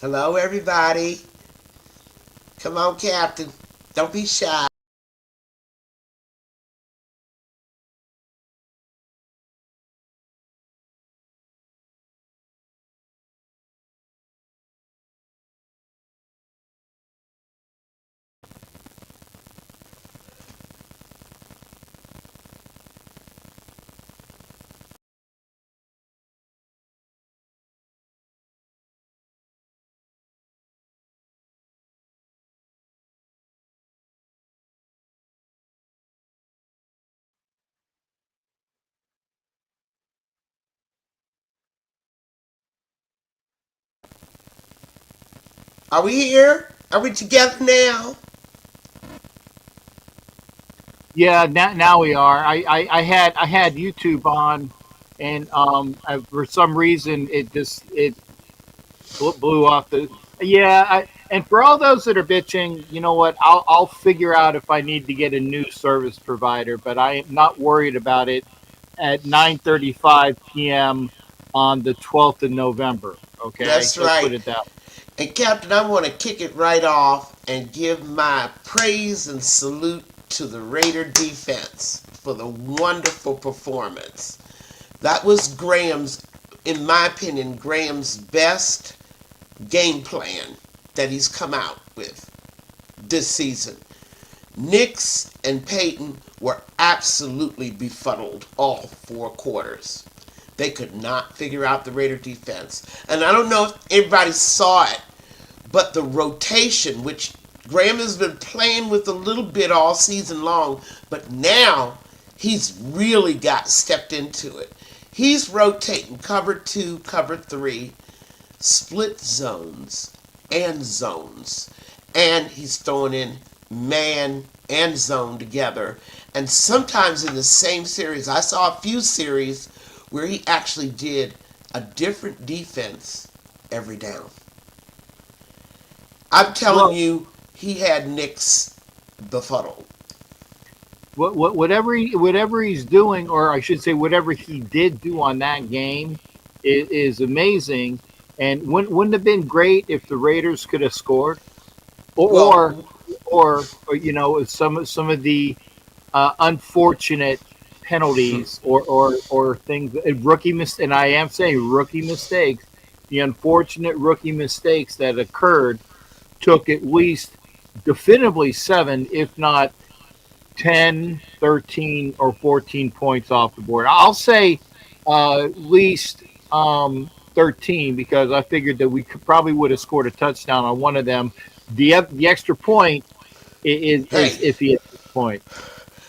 Hello, everybody. Come on, Captain. Don't be shy. Are we here? Are we together now? Yeah, now we are. I had YouTube on, and for some reason it blew off the. Yeah, and for all those that are bitching, you know what? I'll figure out if I need to get a new service provider, but I am not worried about it at 9:35 p.m. on the 12th of November. Okay, That's let's put right. it that. And, Captain, I want to kick it right off and give my praise and salute to the Raider defense for the wonderful performance. That was in my opinion, Graham's best game plan that he's come out with this season. Nix and Peyton were absolutely befuddled all 4 quarters. They could not figure out the Raider defense. And I don't know if everybody saw it, but the rotation, which Graham has been playing with a little bit all season long, but now he's really got stepped into it. He's rotating cover 2, cover 3, split zones, and he's throwing in man and zone together. And sometimes in the same series, I saw a few series where he actually did a different defense every down. I'm telling Well, you, he had Knicks befuddled. whatever he's doing, or I should say, whatever he did do on that game, is amazing. And wouldn't have been great if the Raiders could have scored, or or, Well, or some of the unfortunate penalties or things and I am saying rookie mistakes, the unfortunate rookie mistakes that occurred took at least definitively seven, if not 10, 13, or 14 points off the board. I'll say at least 13 because I figured that we could, probably would have scored a touchdown on one of them. The extra point is hey, iffy at this point.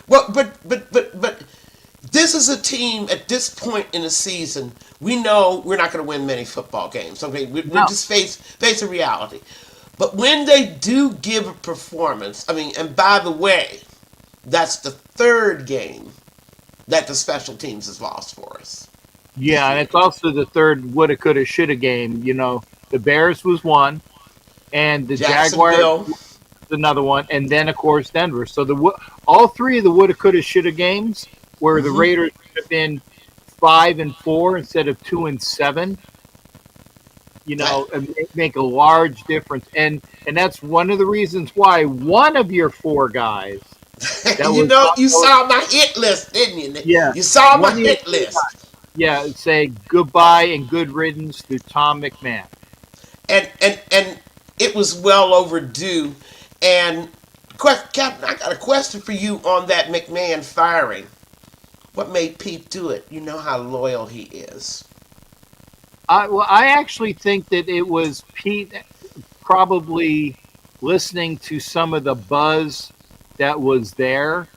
well, but this is a team at this point in the season. We know we're not going to win many football games. Okay, we No, just face a reality. But when they do give a performance, I mean, and by the way, that's the third game that the special teams has lost for us this yeah, and year. it's also the third woulda, coulda, shoulda game. The Bears was one, and the Jaguars Jacksonville. was another one, and then of course Denver. So all three of the woulda, coulda, shoulda games where the Hmm. Raiders should have been 5-4 instead of 2-7. And make a large difference, and that's one of the reasons why one of your four guys that You was know, not you saw my hit list, didn't you? yeah, You saw my one of your hit four guys, list. yeah, say goodbye and good riddance to Tom McMahon. And it was well overdue. And Captain, I got a question for you on that McMahon firing. What made Pete do it? You know how loyal he is. I actually think that it was Pete probably listening to some of the buzz that was there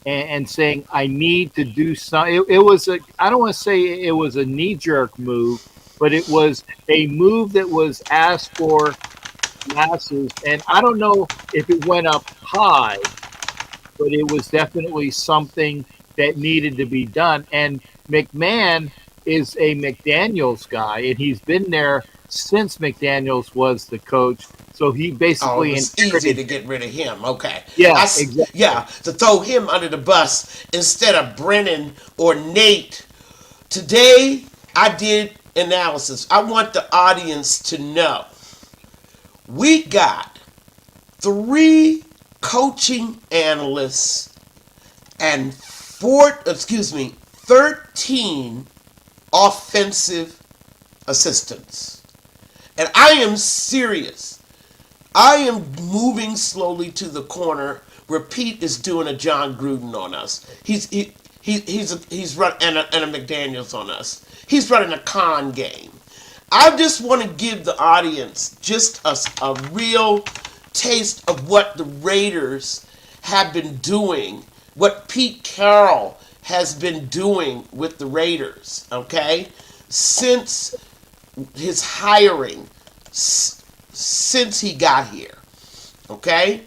and saying, I need to do something. It was I don't want to say it was a knee jerk move, but it was a move that was asked for masses. And I don't know if it went up high, but it was definitely something that needed to be done. And McMahon is a McDaniels guy, and he's been there since McDaniels was the coach. So he Oh, it basically was easy inherited to him. get rid of him. Okay, Yeah, exactly. yeah, to throw him under the bus instead of Brennan or Nate. Today, I did analysis. I want the audience to know We got 3 coaching analysts and 13 offensive assistants. And I am serious. I am moving slowly to the corner where Pete is doing a John Gruden on us. He's run and a McDaniels on us. He's running a con game. I just want to give the audience just a real taste of what the Raiders have been doing, what Pete Carroll has been doing with the Raiders, okay? Since his hiring, since he got here, okay?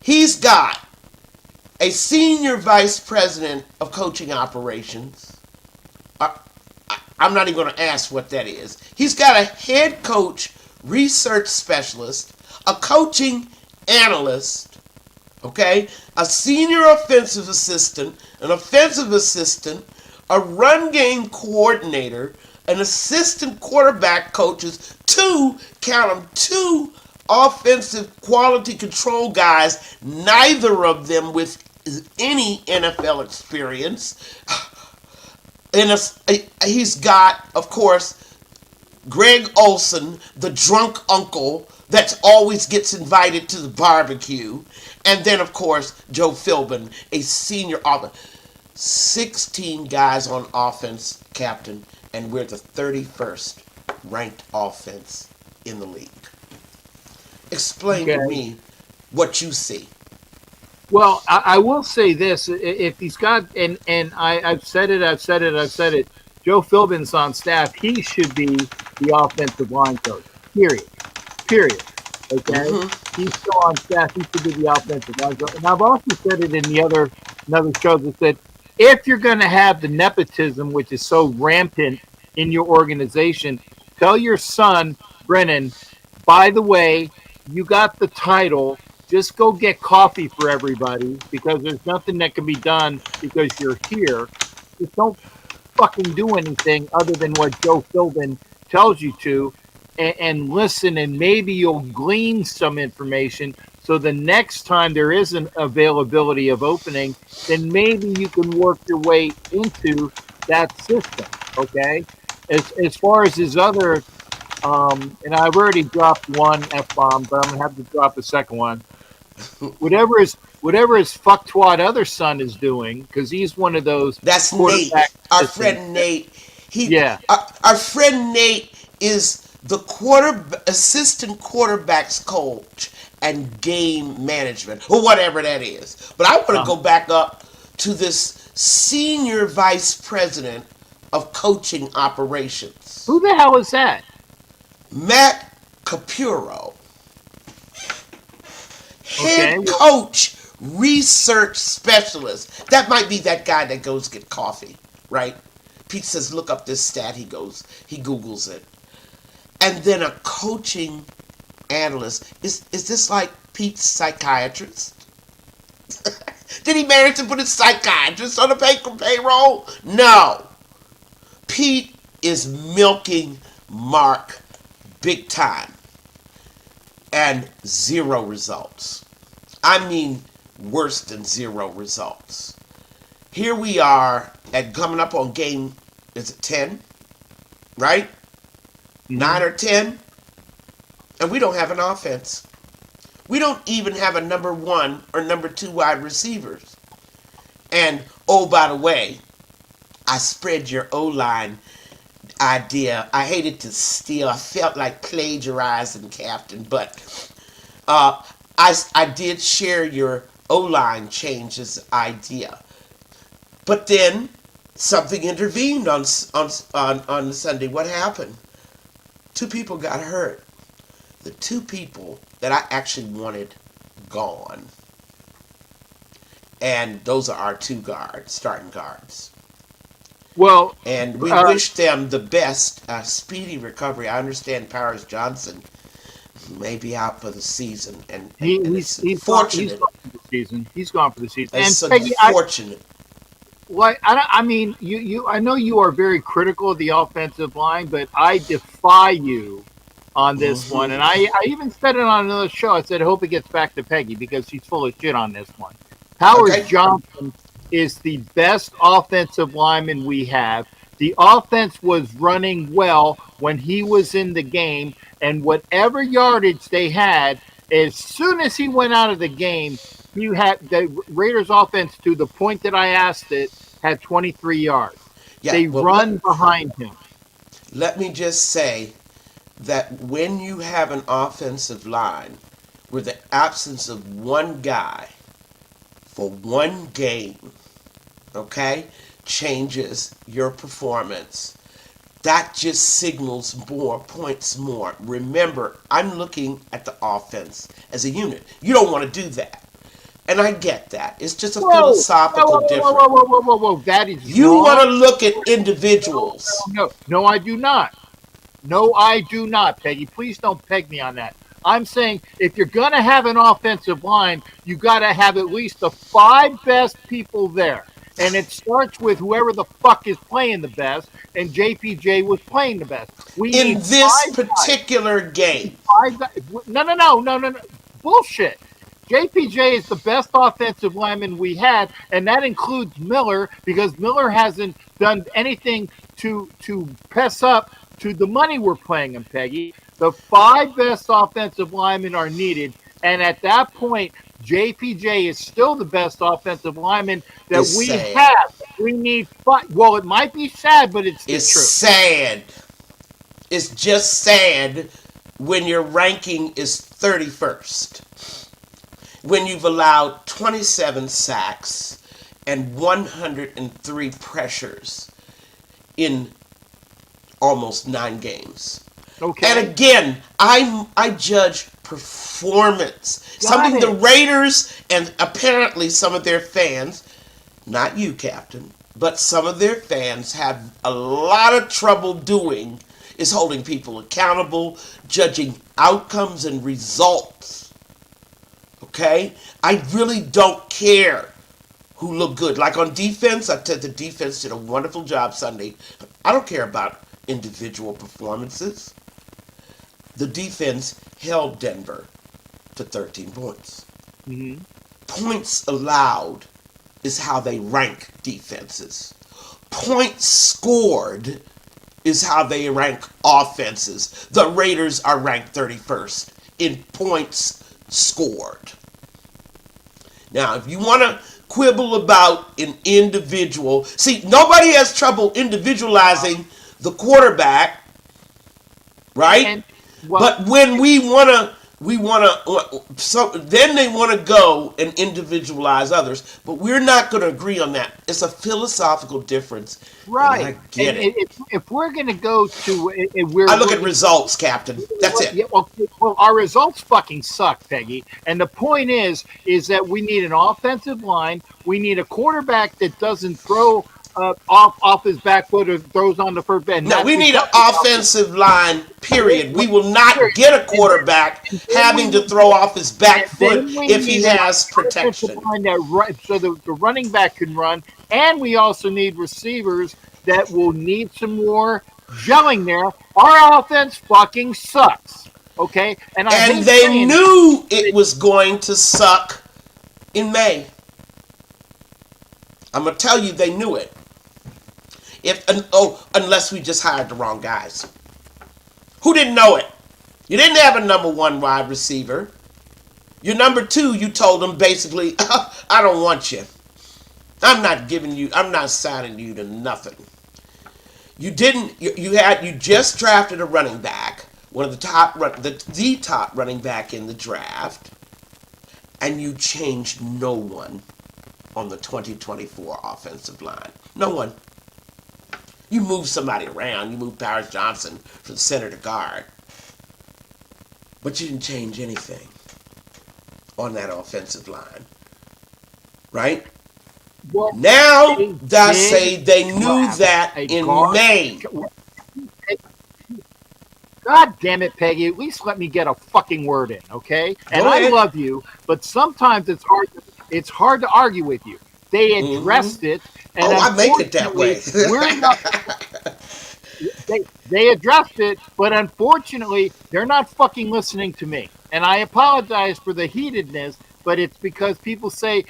He's got a senior vice president of coaching operations. I'm not even going to ask what that is. He's got a head coach, research specialist, a coaching analyst, okay, a senior offensive assistant, an offensive assistant, a run game coordinator, an assistant quarterback coaches, count them, 2 offensive quality control guys, neither of them with any NFL experience. And he's got, of course, Greg Olson, the drunk uncle that always gets invited to the barbecue. And then, of course, Joe Philbin, a senior author. 16 guys on offense, Captain, and we're the 31st ranked offense in the league. Explain to me what you see. Well, I will say this: if he's got, and I've said it, Joe Philbin's on staff. He should be the offensive line coach. Period. Okay, he's still on staff. He should be the offensive line coach. And I've also said it in another show that said, if you're going to have the nepotism, which is so rampant in your organization, tell your son Brennan, by the way, you got the title. Just go get coffee for everybody because there's nothing that can be done because you're here. Just don't fucking do anything other than what Joe Philbin tells you to, and listen, and maybe you'll glean some information. So the next time there is an availability of opening, then maybe you can work your way into that system. Okay, as far as his other, and I've already dropped one F-bomb, but I'm gonna have to drop a second one. Whatever his fucktwad other son is doing, because he's one of those. That's Nate, our friend Nate. Our friend Nate is the assistant quarterback's coach and game management, or whatever that is. But I want to go back up to this senior vice president of coaching operations. Who the hell is that? Matt Capuro. Head coach, research specialist. That might be that guy that goes get coffee, right? Pete says, look up this stat. He Googles it. And then a coaching analyst. Is this like Pete's psychiatrist? Did he manage to put his psychiatrist on the payroll? No. Pete is milking Mark big time. And 0 results. I mean, worse than 0 results. Here we are at coming up on game, is it 10? Right? 9 or 10? And we don't have an offense. We don't even have a number 1 or number 2 wide receivers. And, oh, by the way, I spread your O-line idea. I hated to steal. I felt like plagiarizing, Captain, but I did share your O-line changes idea. But then something intervened on Sunday. What happened? 2 people got hurt. The 2 people that I actually wanted gone. And those are our 2 starting guards. Well, and we wish them the best, speedy recovery. I understand Powers Johnson may be out for the season, and he's fortunate. He's gone for the season. He's gone for the season. And so Peggy, fortunate. I mean, you. I know you are very critical of the offensive line, but I defy you on this one. And Mm-hmm. I even said it on another show. I said, I hope it gets back to Peggy because she's full of shit on this one. Powers Okay. Johnson is the best offensive lineman we have. The offense was running well when he was in the game, and whatever yardage they had, as soon as he went out of the game, you had the Raiders offense to the point that I asked it had 23 yards. Yeah. They Well, run behind him. let me just say that when you have an offensive line where the absence of one guy for one game, okay, changes your performance, that just signals more, points more. Remember, I'm looking at the offense as a unit. You don't want to do that. And I get that. It's just a Whoa, whoa, philosophical whoa, whoa, difference. whoa, whoa, whoa, whoa, whoa. That is You want to wrong. look at No, individuals. no, no, I do not. No, I do not, Peggy. Please don't peg me on that. I'm saying if you're going to have an offensive line, you got to have at least the five best people there. And it starts with whoever the fuck is playing the best, and JPJ was playing the best. We In need this five guys. particular game, Five guys. No, no, no, no, no, no. Bullshit. JPJ is the best offensive lineman we had, and that includes Miller because Miller hasn't done anything to press up to the money we're paying him, Peggy. The five best offensive linemen are needed, and at that point, JPJ is still the best offensive lineman that it's we sad. have. We need five. Well, it might be sad, but it's the It's truth. sad. It's just sad when your ranking is 31st. When you've allowed 27 sacks and 103 pressures in almost 9 games. Okay. And again, I judge performance. Something the it. Raiders and apparently some of their fans, not you, Captain, but some of their fans have a lot of trouble doing is holding people accountable, judging outcomes and results. Okay? I really don't care who look good. Like on defense, I said the defense did a wonderful job Sunday. I don't care about individual performances. The defense held Denver to 13 points. Mm-hmm. Points allowed is how they rank defenses. Points scored is how they rank offenses. The Raiders are ranked 31st in points scored. Now, if you want to quibble about an individual, see, nobody has trouble individualizing the quarterback, right? And well, But when so then they want to go and individualize others, but we're not going to agree on that. It's a philosophical difference, and I right. get And it. if we're going to go to, we're I look at looking. results, Captain. That's Well, it. yeah, well, our results fucking suck, Peggy. And the point is that we need an offensive line. We need a quarterback that doesn't throw off his back foot or throws on the first bend. No, That's we need an because offensive line, period. We will not period. get a quarterback And then having to we throw off his back and foot then we if he need an has offensive protection. line that so the running back can run, and we also need receivers that will need some more gelling there. Our offense fucking sucks. Okay, and I And hate they saying knew it was going to suck in May. I'm going to tell you they knew it. Unless we just hired the wrong guys. Who didn't know it? You didn't have a number 1 wide receiver. Your number 2, you told them basically, I don't want you. I'm not signing you to nothing. You didn't. You just drafted a running back, one of the top running back in the draft, and you changed no one on the 2024 offensive line. No one. You moved somebody around. You moved Powers Johnson from center to guard, but you didn't change anything on that offensive line, right? well, Now, they I did say they knew draft that a in guard. May. God damn it, Peggy! At least let me get a fucking word in, okay? And Go I ahead. love you, but sometimes it's hard. It's hard to argue with you. They Mm-hmm. addressed it, and Oh, I make it that unfortunately, way. we're not. they addressed it, but unfortunately, they're not fucking listening to me. And I apologize for the heatedness, but it's because people say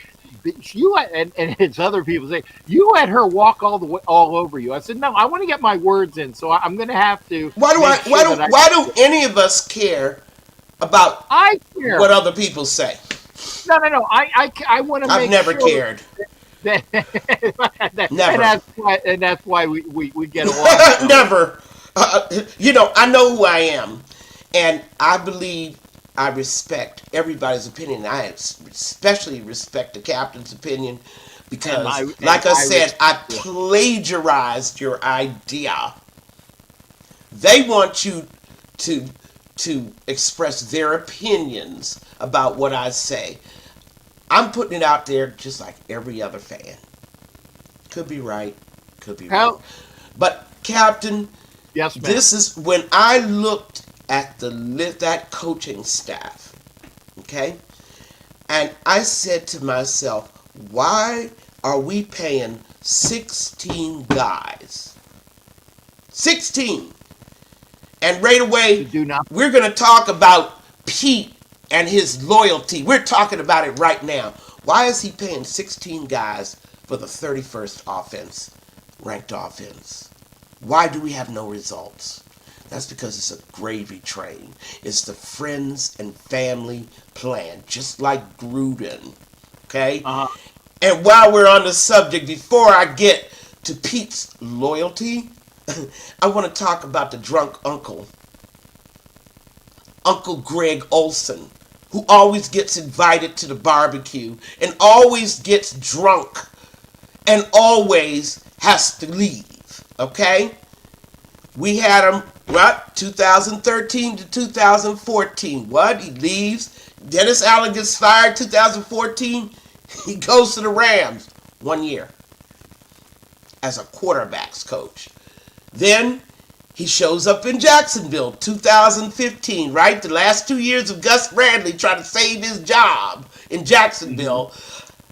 and it's other people say you let her walk all the way all over you. I said no, I want to get my words in, so I'm going to have to make sure that why do any of us care about I care. what other people say? No. I want to I've make never sure cared. that, Never. and that's why we get along so well. Never. I know who I am, and I believe I respect everybody's opinion. I especially respect the captain's opinion because, like I said, I plagiarized your idea. They want you to express their opinions about what I say. I'm putting it out there just like every other fan. Could be right, could be wrong. But Captain, yes, ma'am. this is when I looked at that coaching staff, okay? And I said to myself, why are we paying 16 guys? 16. And right away, we're going to talk about Pete and his loyalty. We're talking about it right now. Why is he paying 16 guys for the 31st offense, ranked offense? Why do we have no results? That's because it's a gravy train. It's the friends and family plan, just like Gruden. Okay? And while we're on the subject, before I get to Pete's loyalty, I want to talk about the drunk uncle, Uncle Greg Olson, who always gets invited to the barbecue and always gets drunk and always has to leave. Okay? We had him, 2013 to 2014. What? He leaves. Dennis Allen gets fired 2014. He goes to the Rams 1 year as a quarterbacks coach. Then he shows up in Jacksonville 2015, right? The last 2 years of Gus Bradley trying to save his job in Jacksonville.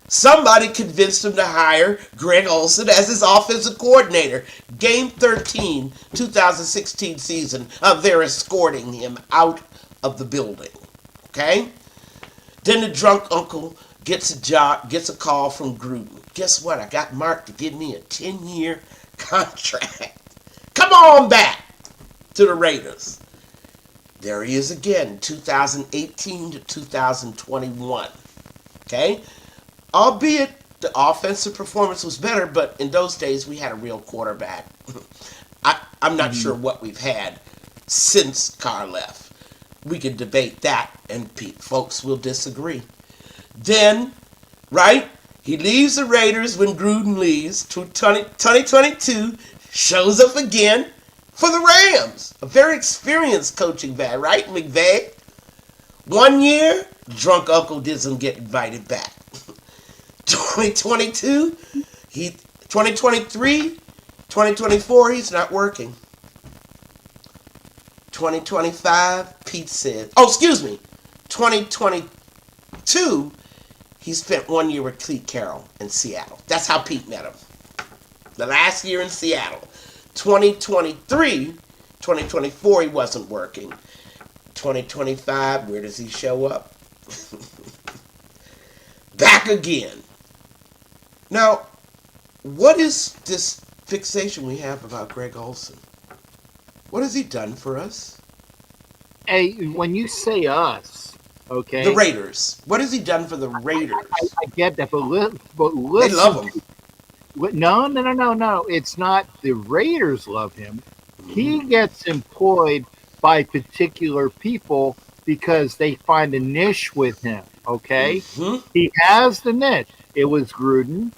Somebody convinced him to hire Greg Olson as his offensive coordinator. Game 13, 2016 season, they're escorting him out of the building. Okay? Then the drunk uncle gets a call from Gruden. Guess what? I got Mark to give me a 10-year contract. Come on back to the Raiders. There he is again, 2018 to 2021. Okay? Albeit the offensive performance was better, but in those days we had a real quarterback. I'm not sure what we've had since Carr left. We could debate that, and folks will disagree. Then, right, he leaves the Raiders when Gruden leaves. 2022, shows up again for the Rams. A very experienced coaching guy, right, McVay? 1 year, drunk uncle doesn't get invited back. 2022, 2023, 2024, he's not working. 2025, Pete said, 2022, he spent 1 year with Pete Carroll in Seattle. That's how Pete met him. The last year in Seattle. 2023, 2024, he wasn't working. 2025, where does he show up? Back again. Now, what is this fixation we have about Greg Olson? What has he done for us? Hey, when you say us, okay, the Raiders. What has he done for the Raiders? I get that, but listen, they love him. No. It's not the Raiders love him. He gets employed by particular people because they find a niche with him. Okay, he has the niche. It was Gruden.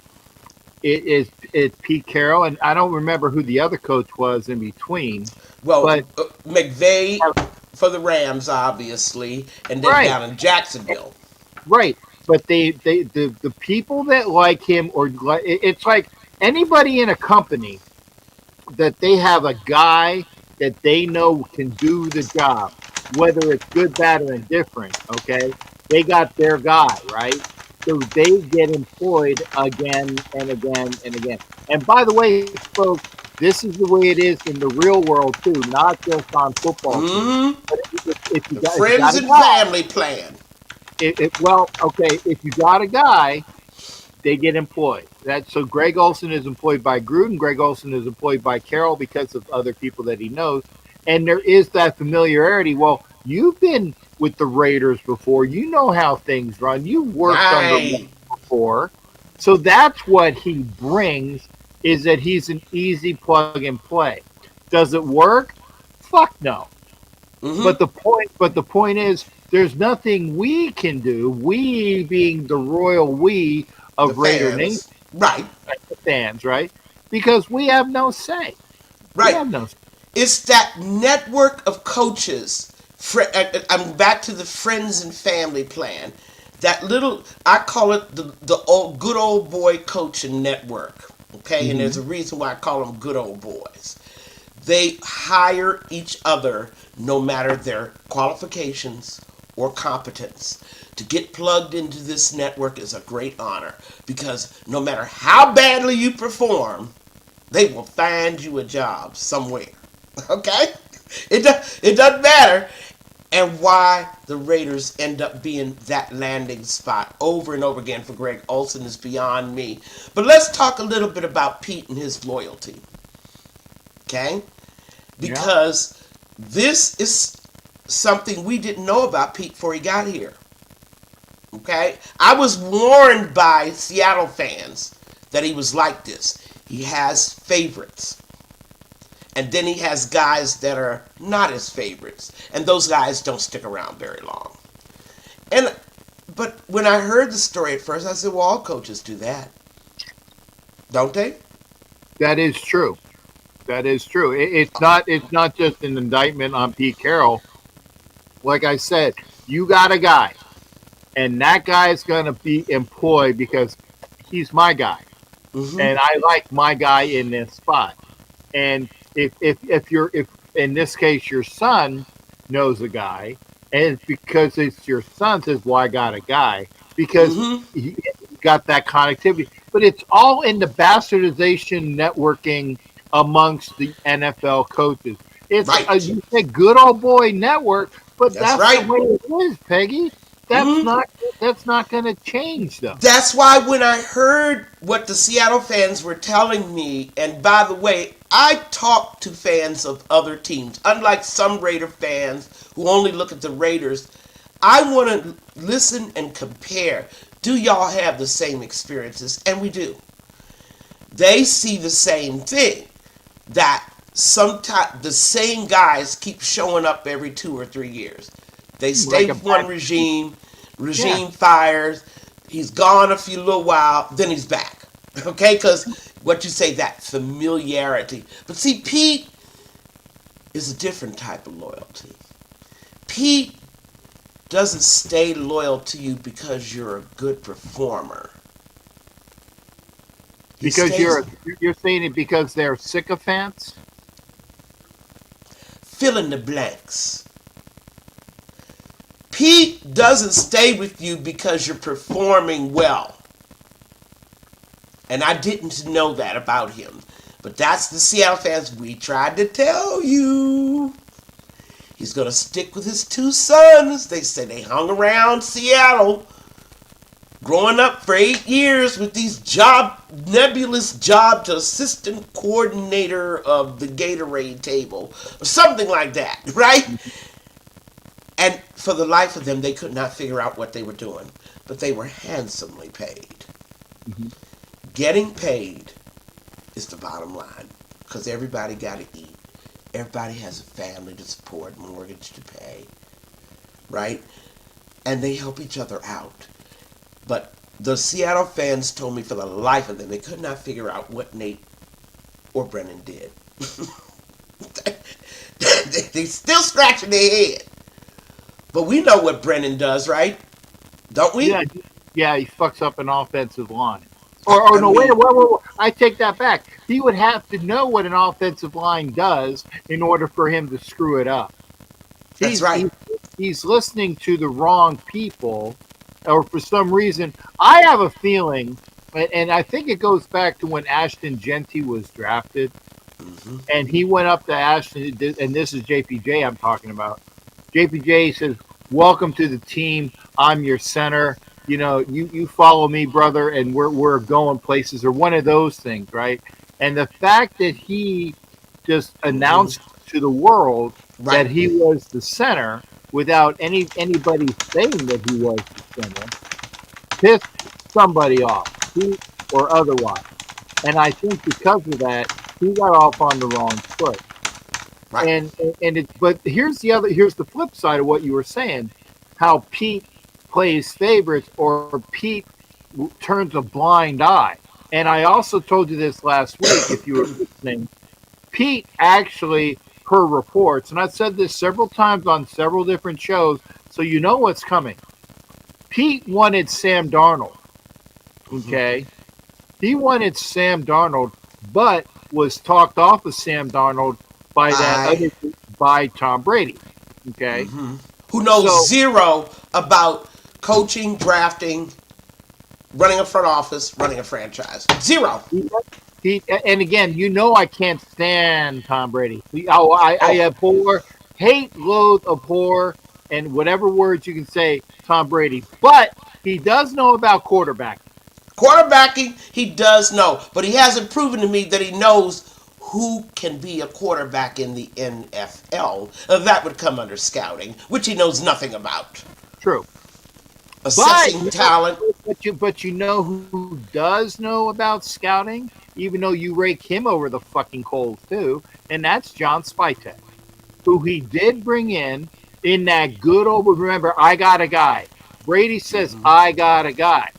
It's Pete Carroll, and I don't remember who the other coach was in between. Well, McVay for the Rams, obviously, and then down in Jacksonville. Right, but the people that like him, or it's like anybody in a company that they have a guy that they know can do the job, whether it's good, bad, or indifferent. Okay, they got their guy, right? So they get employed again and again and again. And by the way, folks, This is the way it is in the real world too, not just on football teams. Mm-hmm. But The if you got friends a and guy, family plan. well, okay, if you got a guy, they get employed. That so Greg Olson is employed by Gruden. Greg Olson is employed by Carroll because of other people that he knows, and there is that familiarity. Well, you've been with the Raiders before. You know how things run. You worked under Right. before, so that's what he brings. Is that he's an easy plug and play. Does it work? Fuck no. Mm-hmm. But the point is, there's nothing we can do. We being the royal we The of Raider Nation fans. Right. fans, right? Because we have no say. We Right. have no say. It's that network of coaches. I'm back to the friends and family plan. That little, I call it the old good old boy coaching network. Okay, and Mm-hmm. there's a reason why I call them good old boys. They hire each other no matter their qualifications or competence. To get plugged into this network is a great honor because no matter how badly you perform, they will find you a job somewhere. Okay? It doesn't matter. And why the Raiders end up being that landing spot over and over again for Greg Olson is beyond me. But let's talk a little bit about Pete and his loyalty. Okay? Yeah. Because this is something we didn't know about Pete before he got here. Okay? I was warned by Seattle fans that he was like this. He has favorites. And then he has guys that are not his favorites. And those guys don't stick around very long. But when I heard the story at first, I said, well, all coaches do that. Don't they? That is true. That is true. It's not just an indictment on Pete Carroll. Like I said, you got a guy, and that guy is going to be employed because he's my guy, Mm-hmm. and I like my guy in this spot. And if in this case your son knows a guy, and it's because it's your son says, "Well, I got a guy," because Mm-hmm. he got that connectivity. But it's all in the bastardization networking amongst the NFL coaches. It's Right. you say good old boy network, but That's that's the right. way it is, Peggy. That's Mm-hmm. not that's not going to change though. That's why when I heard what the Seattle fans were telling me, and by the way, I talk to fans of other teams. Unlike some Raider fans who only look at the Raiders, I want to listen and compare. Do y'all have the same experiences? And we do. They see the same thing. That sometimes the same guys keep showing up every 2 or 3 years. They stay Like a with one bad, yeah. regime fires, he's gone a few little while, then he's back. Okay, because what you say, that familiarity. But see, Pete is a different type of loyalty. Pete doesn't stay loyal to you because you're a good performer. He Because stays you're saying it because they're sycophants. fill in the blanks. Pete doesn't stay with you because you're performing well. And I didn't know that about him. But that's the Seattle fans. We tried to tell you. He's going to stick with his two sons. They say they hung around Seattle growing up for 8 years with these nebulous job to assistant coordinator of the Gatorade table or something like that, right? And for the life of them, they could not figure out what they were doing. But they were handsomely paid. Mm-hmm. Getting paid is the bottom line because everybody got to eat. Everybody has a family to support, mortgage to pay, right? And they help each other out. But the Seattle fans told me for the life of them, they could not figure out what Nate or Brennan did. They still scratching their head. But we know what Brennan does, right? Don't we? Yeah, yeah, he fucks up an offensive line. Or I no, wait, mean, I take that back. He would have to know what an offensive line does in order for him to screw it up. that's He's right. he's, he's listening to the wrong people, or for some reason, I have a feeling, and I think it goes back to when Ashton Genty was drafted. And he went up to Ashton, and this is JPJ I'm talking about. JPJ says, "Welcome to the team. I'm your center. You follow me, brother, and we're going places," or one of those things, right? And the fact that he just announced to the world that Right. he was the center without anybody saying that he was the center pissed somebody off, Pete or otherwise. And I think because of that, he got off on the wrong foot. Right. But here's the flip side of what you were saying, how Pete plays favorites or Pete turns a blind eye. And I also told you this last week, if you were listening. Pete actually, per reports, and I've said this several times on several different shows, so you know what's coming. Pete wanted Sam Darnold. Okay, he wanted Sam Darnold, but was talked off of Sam Darnold by I by Tom Brady. Okay, who knows so zero about coaching, drafting, running a front office, running a franchise. Zero. and again, I can't stand Tom Brady. I Oh, abhor, hate, loathe, abhor, and whatever words you can say, Tom Brady. But he does know about quarterback. quarterbacking, he does know, but he hasn't proven to me that he knows who can be a quarterback in the NFL. That would come under scouting, which he knows nothing about. True. But Assessing talent. you know who does know about scouting, even though you rake him over the fucking coals too, and that's John Spytek, who he did bring in that good old. Remember, I got a guy. Brady says I got a guy,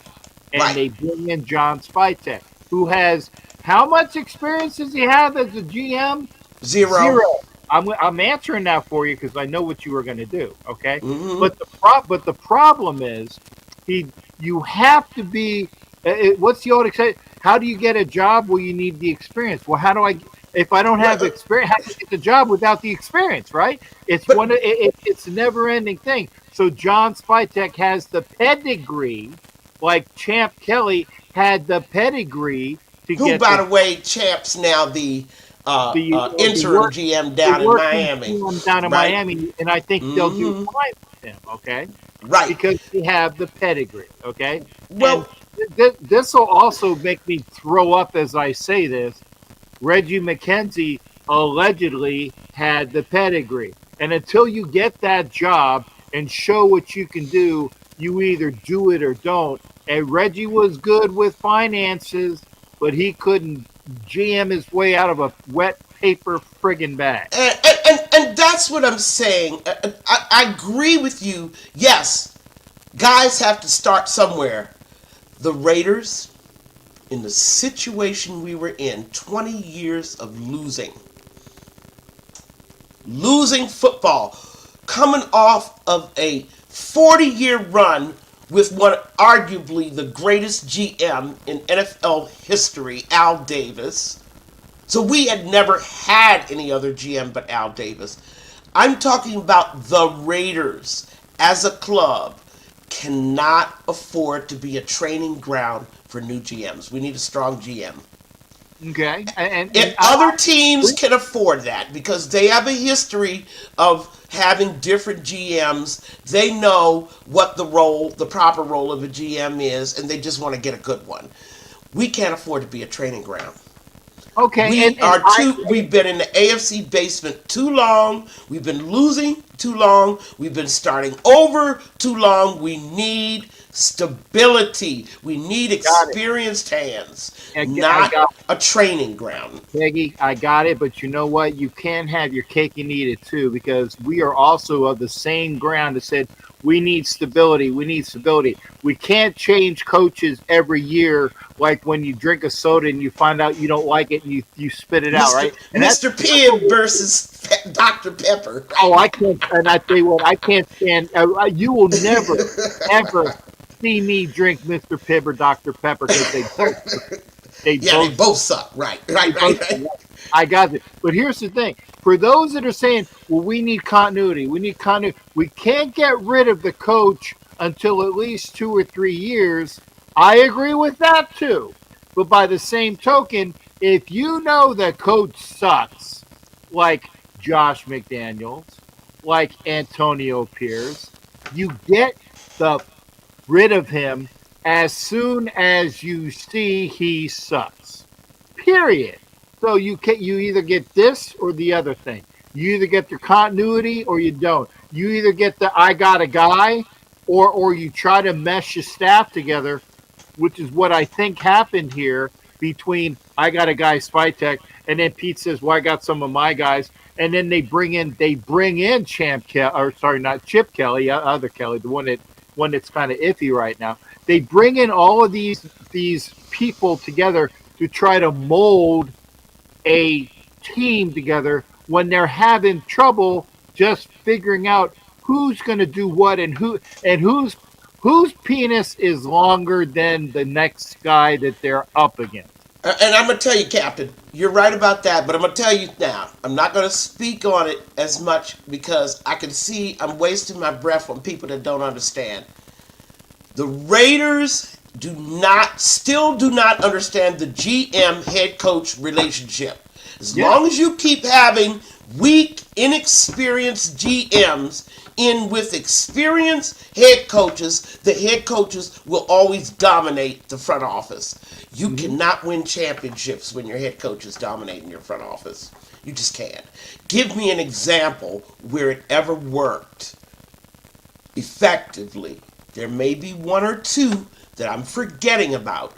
and Right. they bring in John Spytek, who has how much experience does he have as a GM? Zero. Zero. I'm answering that for you because I know what you were going to do. Okay, Mm-hmm. but the problem is he you have to be. What's the old excitement? How do you get a job? Well, you need the experience. Well, how do I? If I don't have experience, how do you get the job without the experience? Right? It's But it's a never ending thing. So John Spytek has the pedigree, like Champ Kelly had the pedigree to who, get by the the way, champs now the the interim GM the down in working Miami. team down in Right. Miami, and I think they'll do Mm-hmm. fine with him. Okay, Right. because they have the pedigree. Okay, and Well, this will also make me throw up as I say this. Reggie McKenzie allegedly had the pedigree. And until you get that job and show what you can do, you either do it or don't. And Reggie was good with finances, but he couldn't GM his way out of a wet paper friggin' bag. and that's what I'm saying. I agree with you. Yes, guys have to start somewhere. The Raiders, in the situation we were in, 20 years of losing football, coming off of a 40-year run with one arguably the greatest GM in NFL history, Al Davis. So we had never had any other GM but Al Davis. I'm talking about the Raiders as a club cannot afford to be a training ground for new GMs. We need a strong GM. Okay, If and other teams can afford that because they have a history of having different GMs, they know what the proper role of a GM is, and they just want to get a good one. We can't afford to be a training ground. okay, We've been in the AFC basement too long. We've been losing too long. We've been starting over too long. We need stability. We need got it. experienced hands, I not got a training ground. Peggy, I got it, but you know what? You can't have your cake and eat it too, because we are also of the same ground that said we need stability. We need stability. We can't change coaches every year, like when you drink a soda and you find out you don't like it and you spit it out, Mr. right? And Mr. that's what Pibb versus Dr. Pepper. oh, I can't. And I tell you what, I can't stand. You will never, ever see me drink Mr. Pibb or Dr. Pepper because they Yeah, they both both suck. Right, they right, both. right, right. I got it. But here's the thing: for those that are saying, "Well, we need continuity. We need continuity. We can't get rid of the coach until at least 2 or 3 years." I agree with that too. But by the same token, If you know that coach sucks, like Josh McDaniels, like Antonio Pierce, you get the rid of him as soon as you see he sucks. Period. So you either get this or the other thing. You either get the continuity or you don't. You either get the I got a guy or you try to mesh your staff together, which is what I think happened here between I got a guy Spytek and then Pete says, "Well, I got some of my guys," and then they bring in Champ Kelly, or sorry, not Chip Kelly, other Kelly, the one that's kind of iffy right now. They bring in all of these people together to try to mold a team together when they're having trouble just figuring out who's going to do what and whose penis is longer than the next guy that they're up against. And I'm going to tell you, Captain, you're right about that, but I'm going to tell you now. I'm not going to speak on it as much because I can see I'm wasting my breath on people that don't understand. The Raiders still do not understand the GM head coach relationship. As long as you keep having weak, inexperienced GMs in with experienced head coaches, the head coaches will always dominate the front office. You cannot win championships when your head coach is dominating your front office. You just can't. Give me an example where it ever worked effectively. There may be one or two that I'm forgetting about,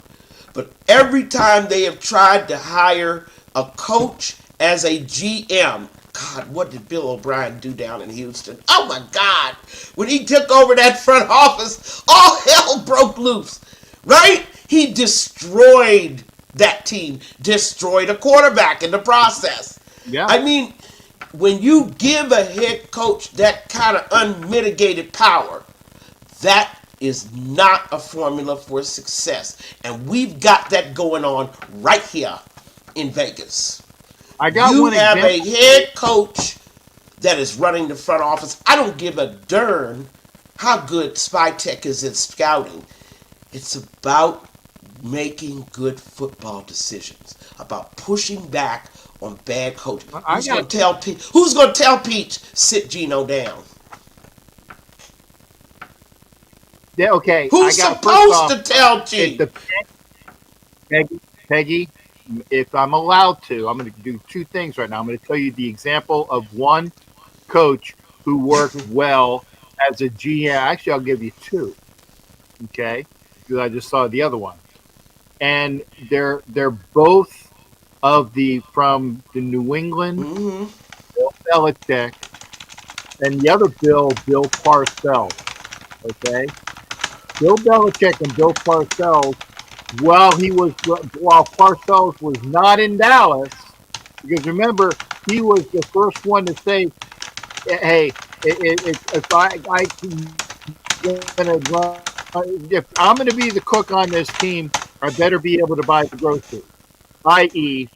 but every time they have tried to hire a coach as a GM, God, what did Bill O'Brien do down in Houston? Oh my God! When he took over that front office, all hell broke loose, right? He destroyed that team, destroyed a quarterback in the process. Yeah. I mean, when you give a head coach that kind of unmitigated power, that is not a formula for success. And we've got that going on right here in Vegas. I got You one have example. a head coach that is running the front office. I don't give a darn how good Spytek is at scouting. It's about making good football decisions, about pushing back on bad coaching. I Who's going got to tell Pete? Who's going to tell Pete sit Gino down? yeah, okay. I Who's got first supposed off to tell it Gene? depends, Peggy. If I'm allowed to, I'm going to do two things right now. I'm going to tell you the example of one coach who worked well as a GM. Actually, I'll give you two. Okay, because I just saw the other one, and they're both of the from the New England, Mm-hmm. Bill Belichick, and the other Bill Parcells. Okay, Bill Belichick and Bill Parcells. While Parcells was not in Dallas, because remember he was the first one to say, "Hey, if I gonna run, if I'm gonna be the cook on this team, I better be able to buy the groceries." I.e.,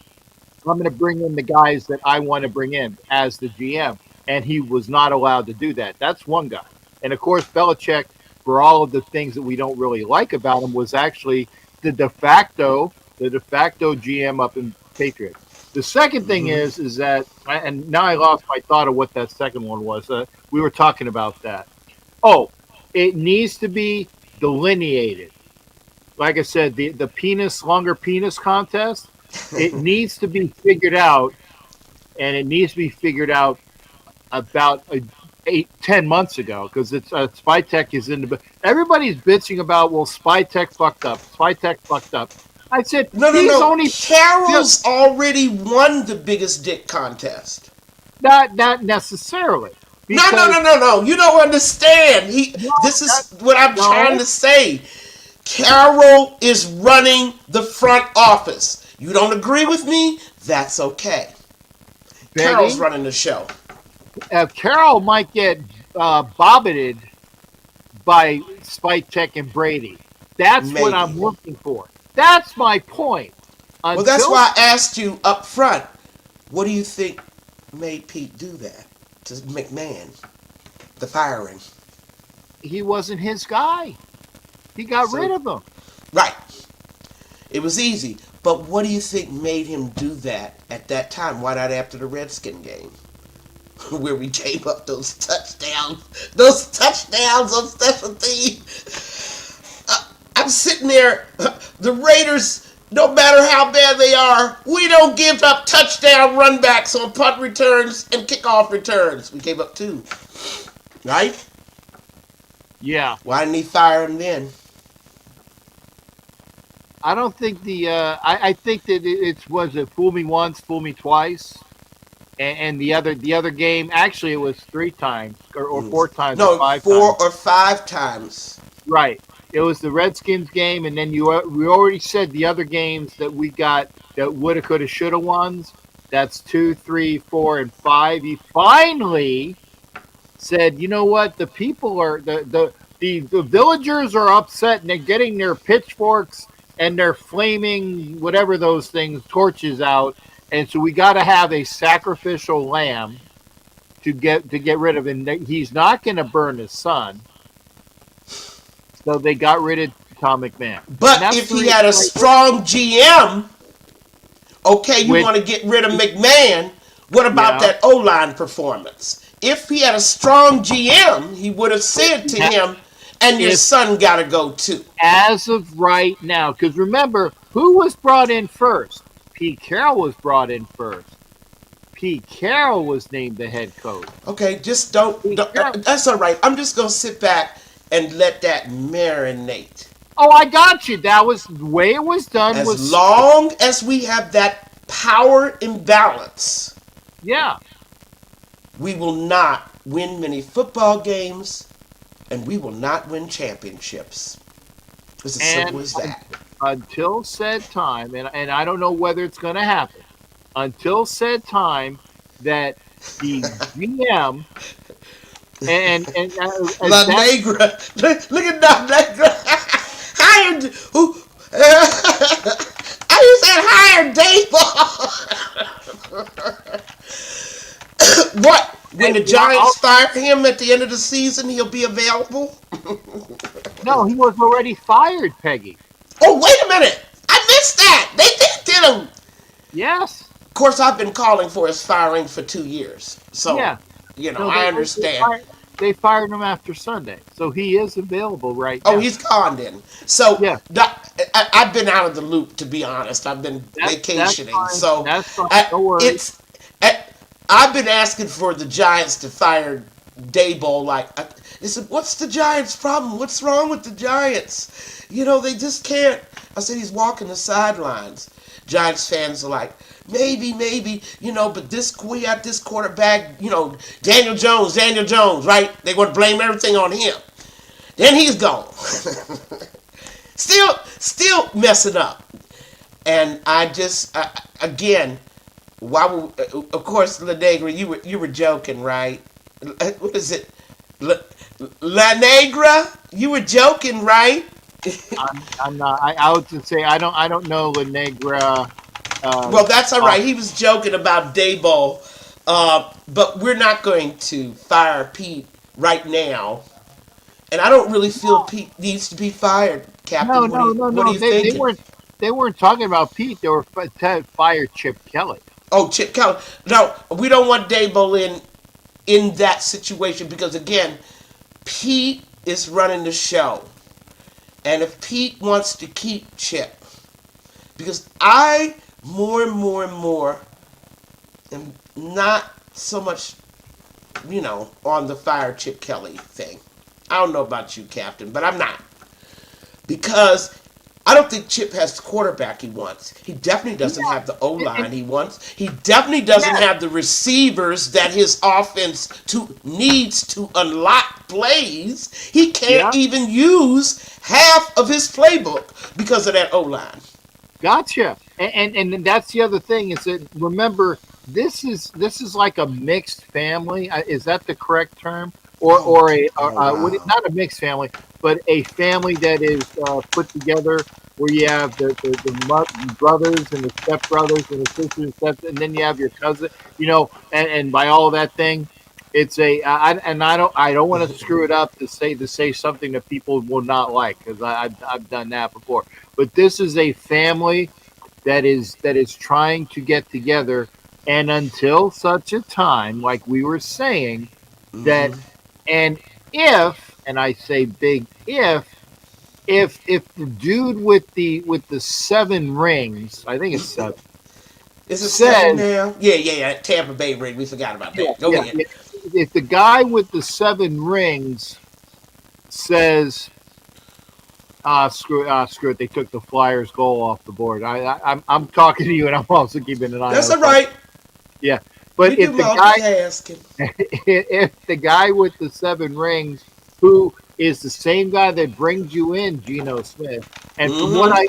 I'm going to bring in the guys that I want to bring in as the GM. And he was not allowed to do that. That's one guy. And of course, Belichick, for all of the things that we don't really like about him, was actually the de facto GM up in Patriots. The second thing Mm-hmm. is that, and now I lost my thought of what that second one was. We were talking about that. Oh, it needs to be delineated. Like I said, the longer penis contest, it needs to be figured out, and it needs to be figured out about 8, 10 months ago because it's Spytek is in the. Everybody's bitching about Spytek fucked up. Spytek fucked up. I said No, no, he's no. only Carroll's already won the biggest dick contest. not necessarily No, no, because no, no, no. You don't understand. no, This that, is what I'm trying no, to say. Carroll is running the front office. You don't agree with me? That's okay. Carroll's Peggy. running the show. Carroll might get bobbited by Spytek and Brady. That's what I'm Maybe. looking for. That's my point. Well, that's Until why I asked you up front. What do you think made Pete do that to McMahon? The firing. he wasn't his guy, he got rid So, of him. right. It was easy. But what do you think made him do that at that time? Why not after the Redskin game? Where we gave up those touchdowns on special teams. I'm sitting there, the Raiders, no matter how bad they are, we don't give up touchdown runbacks on punt returns and kickoff returns. We gave up two, right? Yeah. Why didn't he fire him then? I don't think I think that it was a fool me once, fool me twice, and the other game actually it was three times or four times or No, five four times. or five times. Right. It was the Redskins game, and then we already said the other games that we got that woulda, coulda, shoulda ones. That's 2, 3, 4, and 5. He finally said, "You know what? The people are the villagers are upset, and they're getting their pitchforks and their flaming whatever those things torches out, and so we got to have a sacrificial lamb to get rid of him. He's not going to burn his son." So they got rid of Tom McMahon. And But that's if the he reason had a strong GM, okay, you want to get rid of McMahon. What about Yeah. that O line performance? If he had a strong GM, he would have said to him, and your If son got to go too. as of right now, because remember, who was brought in first? Pete Carroll was brought in first. Pete Carroll was named the head coach. Okay, just don't that's all right. I'm just going to sit back and let that marinate. Oh, I got you. That was the way it was done. As long as we have that power imbalance, Yeah. we will not win many football games and we will not win championships. It's as simple as that. Until said time, and I don't know whether it's going to happen, until said time that the GM La Negra. Look at La Negra. Hired who? I said hired Dable. What? When the Giants fire him at the end of the season, he'll be available? No, he was already fired, Peggy. Oh, wait a minute. I missed that. They did him. Yes. Of course, I've been calling for his firing for 2 years. So, Yeah. No, I understand. They fired him after Sunday, so he is available right now. Oh, he's gone then. So, yeah. I've been out of the loop, to be honest. I've been vacationing. That's so, that's fine. Don't worry. I've been asking for the Giants to fire Daboll. They said, what's the Giants' problem? What's wrong with the Giants? They just can't. I said, he's walking the sidelines. Giants fans are like, maybe, but we got this quarterback, Daniel Jones, right? They want to blame everything on him. Then he's gone. Still messing up. And I just, again, of course, La Negra, you were joking, right? What is it? La Negra, you were joking, right? I'm not. I would just say I don't know La Negra. Well, that's all right. He was joking about Daboll, but we're not going to fire Pete right now. And I don't really feel Pete needs to be fired, Captain. No. What are you thinking? They weren't talking about Pete. They were fired Chip Kelly. Oh, Chip Kelly. No, we don't want Daboll in that situation because, again, Pete is running the show. And if Pete wants to keep Chip, because I more and more am not so much, on the fire Chip Kelly thing. I don't know about you, Captain, but I'm not. Because I don't think Chip has the quarterback he wants. He definitely doesn't have the O-line he wants. He definitely doesn't have the receivers that his offense needs to unlock plays. He can't even use half of his playbook because of that O-line. Gotcha. And that's the other thing is that, remember, this is like a mixed family. Is that the correct term? Or not a mixed family, but a family that is put together where you have the brothers and the stepbrothers and the sisters and then you have your cousin, and by all that thing, it's I don't want to screw it up to say something that people will not like because I've done that before. But this is a family that is trying to get together, and until such a time, like we were saying, that Mm-hmm. and if, and I say big if the dude with the 7 rings, I think it's seven, Is it seven says, now? Yeah, yeah, yeah. Tampa Bay ring. We forgot about yeah, that. Go yeah, ahead. yeah. If the guy with the 7 rings says, screw it, they took the Flyers goal off the board. I'm talking to you, and I'm also keeping an eye on That's the all puck. right. Yeah, We but do multitasking. if the guy with the 7 rings, who is the same guy that brings you in, Geno Smith, and Mm-hmm.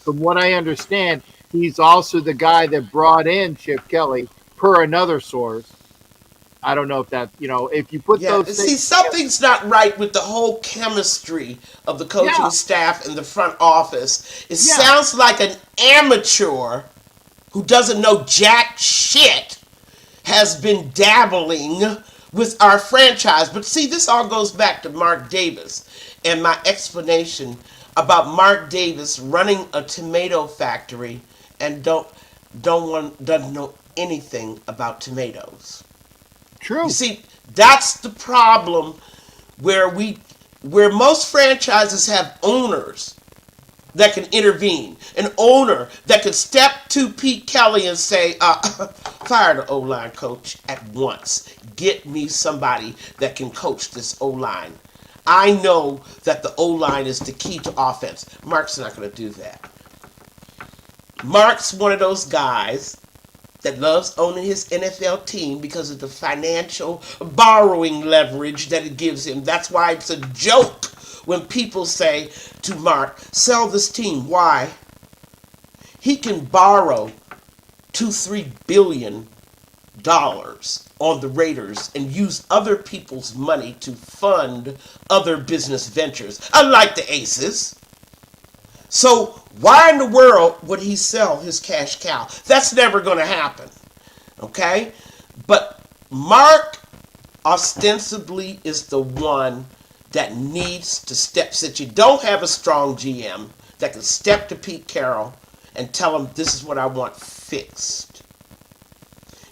from what I understand, he's also the guy that brought in Chip Kelly, per another source. I don't know if that, if you put Yeah, those things see, together. something's not right with the whole chemistry of the coaching Yeah, staff and the front office. It yeah, sounds like an amateur who doesn't know jack shit has been dabbling with our franchise. But see, this all goes back to Mark Davis and my explanation about Mark Davis running a tomato factory and doesn't know anything about tomatoes. You true. see, that's the problem where where most franchises have owners that can intervene. An owner that could step to Pete Kelly and say, fire the O-line coach at once. Get me somebody that can coach this O-line. I know that the O-line is the key to offense. Mark's not going to do that. Mark's one of those guys that loves owning his NFL team because of the financial borrowing leverage that it gives him. That's why it's a joke when people say to Mark, sell this team. Why? He can borrow $2-3 billion on the Raiders and use other people's money to fund other business ventures, unlike the Aces. So why in the world would he sell his cash cow? That's never going to happen. Okay? But Mark ostensibly is the one that needs to step. Since you don't have a strong GM that can step to Pete Carroll and tell him this is what I want fixed.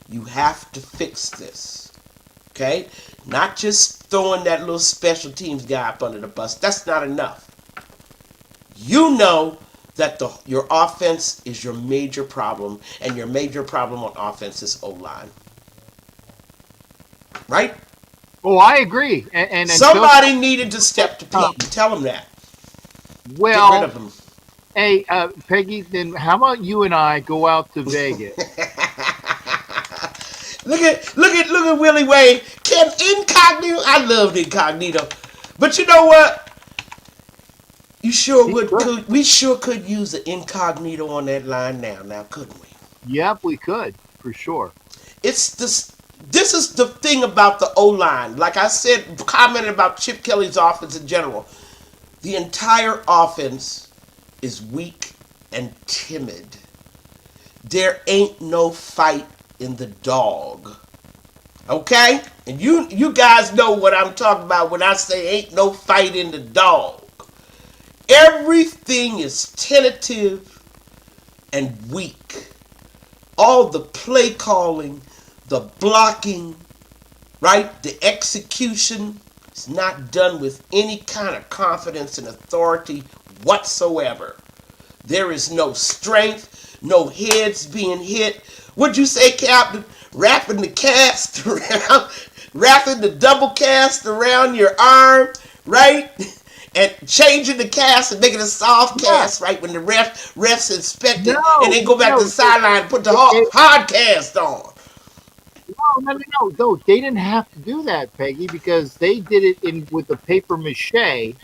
You have to fix this. Okay? Not just throwing that little special teams guy up under the bus. That's not enough. You know that your offense is your major problem, and your major problem on offense is O-line. Right? Oh, I agree. And until Somebody needed to step to Pete and tell him that. Get rid well, of him. hey, Peggy, then how about you and I go out to Vegas? Look at Willie Wade. Can Incognito? I loved Incognito, but you know what? You sure He would. could. We sure could use an Incognito on that line now. Now, couldn't we? Yep, we could for sure. It's this. This is the thing about the O line. Like I said, commented about Chip Kelly's offense in general. The entire offense is weak and timid. There ain't no fight in the dog. Okay? And you guys know what I'm talking about when I say ain't no fight in the dog. Everything is tentative and weak. All the play calling, the blocking, right? The execution is not done with any kind of confidence and authority whatsoever. There is no strength, no heads being hit. What'd you say, Captain? Wrapping the cast around, wrapping the double cast around your arm, right? And changing the cast and making a soft Yeah. cast, right? When the refs inspect it, and No, then go back to no, the sideline and put the it, hard cast on. no. They didn't have to do that, Peggy, because they did it in with the paper mache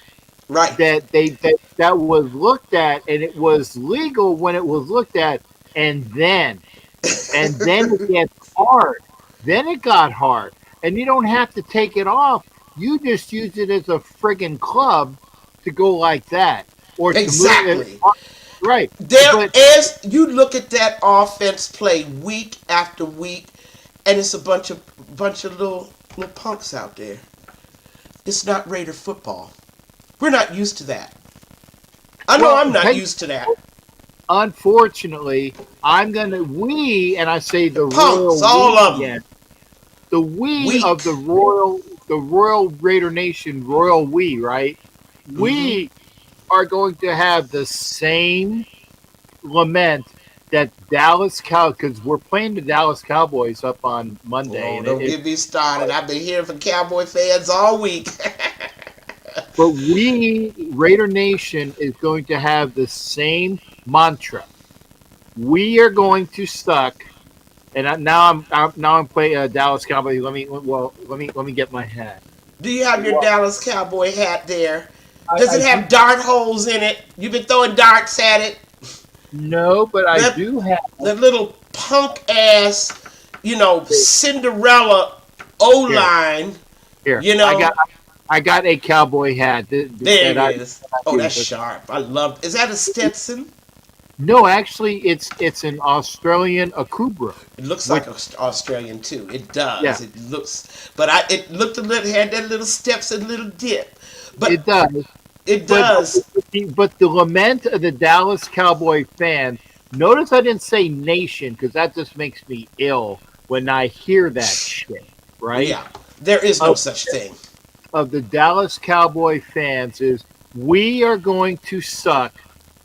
Right. that was looked at, and it was legal when it was looked at, and then it gets hard. Then it got hard, and you don't have to take it off. You just use it as a friggin' club to go like that, or to move it. Exactly. Right, There but is, you look at that offense play week after week, and it's a bunch of little punks out there. It's not Raider football. We're not used to that. I know well, I'm not Peggy, used to that. unfortunately, and I say The the punks, royal all we of them, again, the we weak. of the Royal Raider Nation, royal we, right? Mm-hmm. We are going to have the same lament that Dallas Cow because we're playing the Dallas Cowboys up on Monday, Oh, and don't get me started. I've been hearing from Cowboy fans all week. but we Raider Nation is going to have the same mantra. We are going to suck. And now I'm playing Dallas Cowboys. Let me get my hat. Do you have your Well, Dallas Cowboy hat there? Does I it do have dart holes in it? You've been throwing darts at it? no, but I That do have that little punk ass, Cinderella O here. line, Here, you know. I got a cowboy hat There that it is. I Oh, that's use. sharp. I love. Is that a Stetson? No, actually, it's an Australian Akubra, It looks which like Australian too. It yeah, does. It looks, but it looked a little had that little steps and little dip, it but does. it But does. but the lament of the Dallas Cowboy fans. Notice I didn't say nation because that just makes me ill when I hear that shit. Right? Yeah, there is no Of such thing. of the Dallas Cowboy fans is we are going to suck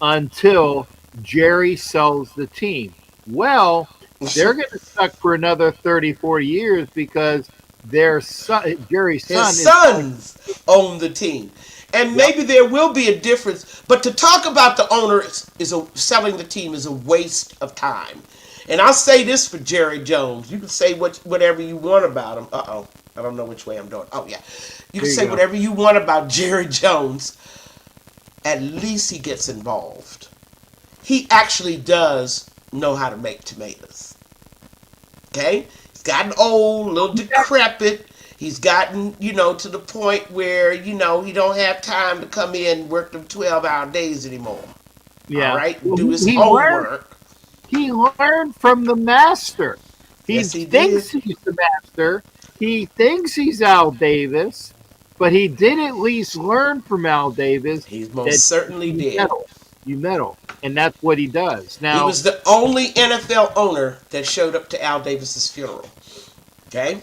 until Jerry sells the team. Well, they're going to suck for another 30, 40 years because their son, Jerry's His son is going, sons own the team, and yep, maybe there will be a difference. But to talk about the owner selling the team is a waste of time. And I'll say this for Jerry Jones: you can say whatever you want about him. I don't know which way I'm doing. Oh yeah, you can there you say go. whatever you want about Jerry Jones. At least he gets involved. He actually does know how to make tomatoes. Okay? He's gotten old, a little decrepit. He's gotten, to the point where, he don't have time to come in and work them 12-hour days anymore. All Yeah. right? Well, Do his learned. homework. He learned from the master. He Yes, he did. thinks he's the master. He thinks he's Al Davis, but he did at least learn from Al Davis He that most certainly you did. meddle, you meddle, and that's what he does. He Now, was the only NFL owner that showed up to Al Davis's funeral. Okay?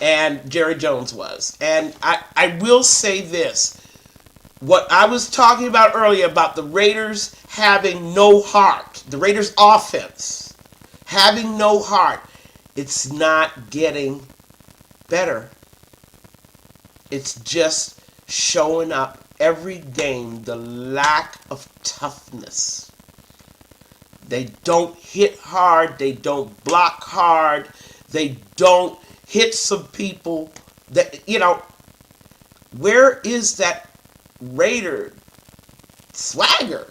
And Jerry Jones was. And I will say this. What I was talking about earlier about the Raiders having no heart, the Raiders offense having no heart, it's not getting better. It's just showing up every game, the lack of toughness. They don't hit hard, they don't block hard, they don't hit some people that, where is that Raider swagger?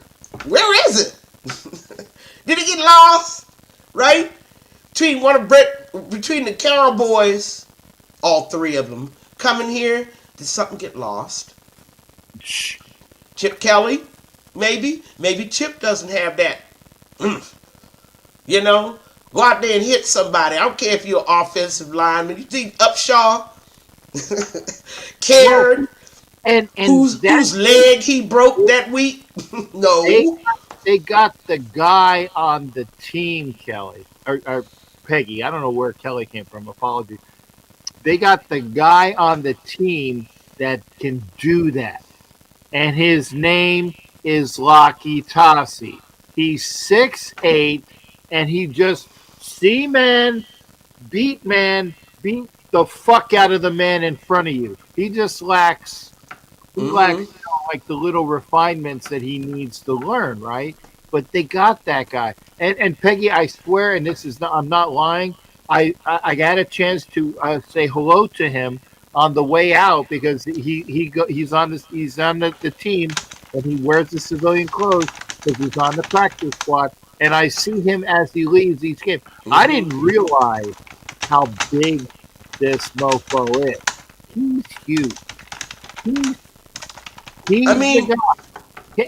Where is it? Did it get lost? Right? Between the Cowboys, all three of them, coming here, did something get lost? Chip Kelly? Maybe. Maybe Chip doesn't have that. You know? Go out there and hit somebody. I don't care if you're an offensive lineman. You think Upshaw well, cared and that whose leg he broke that week? they No. they got the guy on the team, Kelly or Peggy. I don't know where Kelly came from. Apologies. They got the guy on the team that can do that, and his name is Lucky Tossi. He's 6'8", and he just man, beat the fuck out of the man in front of you. He Mm-hmm. lacks like the little refinements that he needs to learn, right? But they got that guy. And Peggy, I swear, and this is not, I'm not lying. I got a chance to say hello to him on the way out because he's on the team and he wears the civilian clothes because he's on the practice squad. And I see him as he leaves each game. I didn't Mm-hmm. realize how big this mofo is. He's huge. He's I he's the mean, guy,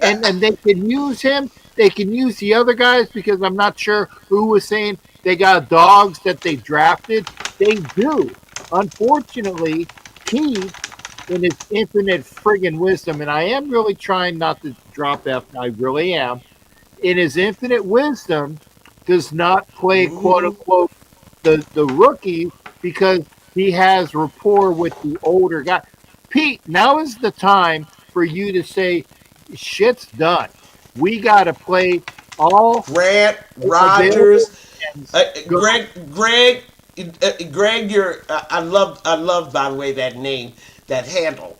and they can use him. They can use the other guys because I'm not sure who was saying they got dogs that they drafted. They do. Unfortunately, he, in his infinite friggin' wisdom, and I am really trying not to drop F. I really am. in his infinite wisdom, does not play quote Hmm. unquote the rookie because he has rapport with the older guy. Pete, now is the time for you to say, shit's done. We got to play all Grant available Rogers, hands. Go. Greg, you're. I love. By the way, that name, that handle.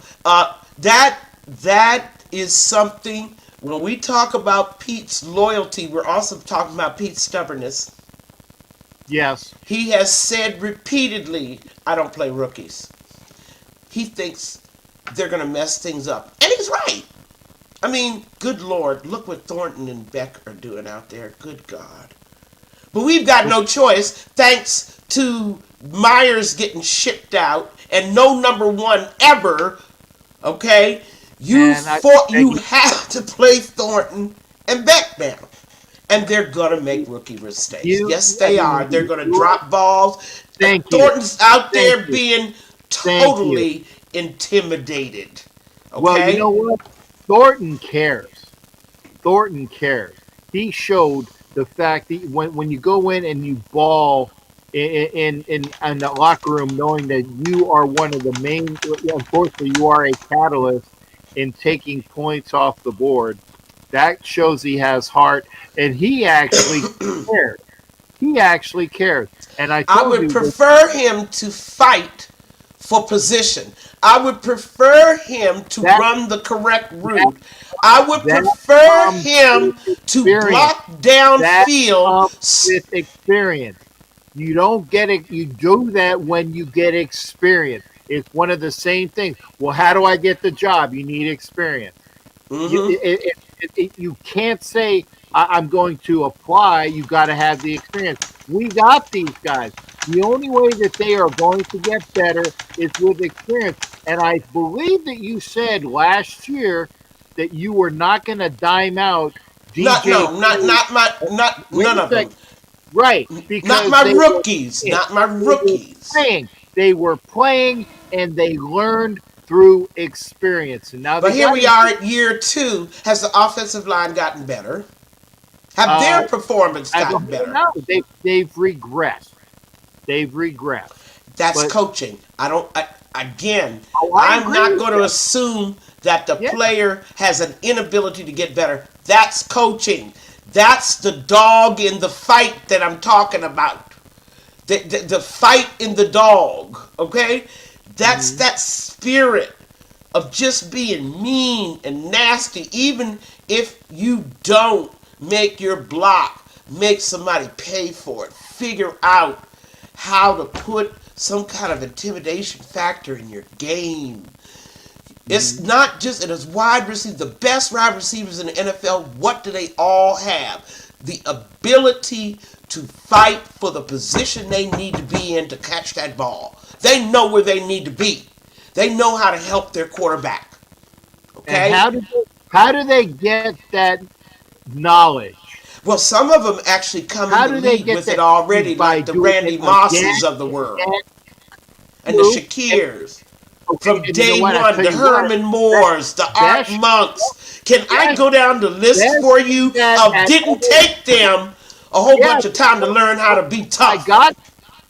That is something. When we talk about Pete's loyalty, we're also talking about Pete's stubbornness. Yes. He has said repeatedly, "I don't play rookies." He thinks they're going to mess things up, and he's right. I mean, good Lord, look what Thornton and Beck are doing out there. Good God. But we've got no choice thanks to Myers getting shipped out and no number one ever. Okay? You And I fought, beg you have to play Thornton and Beck now. And they're going to make rookie mistakes. you, Yes, I they are. mean, They're going to drop balls. thank you. Thornton's out Thank there you. being Thank you. totally intimidated. Well, you Okay? know what? Thornton cares. Thornton cares. He showed the fact that when you go in and you ball in the locker room, knowing that you are one of the main, unfortunately, you are a catalyst in taking points off the board. That shows he has heart, and he actually cares. He actually cares. And I I told would you that prefer him to fight for position. I would prefer him to that run the correct that, route. I would that prefer comes with him to experience. block That comes downfield. with experience. You don't get it. You do that when you get experience. It's one of the same things. Well, how do I get the job? You need experience. You Hmm. you can't say I'm going to apply. You got to have the experience. We got these guys. The only way that they are going to get better is with experience. And I believe that you said last year that you were not going to dime out Not DJ. no, not my not Wait none a of second. them. Right, Not because my rookies. playing. Not my They were rookies. playing. They were playing, and they learned through experience. And now the But here we guys, are at year two. Has the offensive line gotten better? Have uh, their performance as a gotten whole, better? now they've regressed. They've regressed. That's But coaching. I don't. Again, oh, I I'm agree not with going to you. assume that the Yeah, player has an inability to get better. That's coaching. That's the dog in the fight that I'm talking about. The fight in the dog. Okay, that's hmm that spirit of just being mean and nasty, even if you don't make your block, make somebody pay for it. Figure out how to put some kind of intimidation factor in your game. It's hmm not just it is wide receivers, the best wide receivers in the NFL. What do they all have? The ability to fight for the position they need to be in to catch that ball. They know where they need to be. They know how to help their quarterback. And Okay? how do they get that knowledge? Well, some of them actually come in How the do they league get with it that? Is already, by like the doing it Randy again Mosses of the and world again. and the True. And Shakirs. okay, From and you know day what? I one, tell the you what, Herman that Moores, the Art Besh, Monks. Can I Besh, go down the list Besh for did you that of at didn't take them a whole yeah. bunch of time to learn how to be I tough? got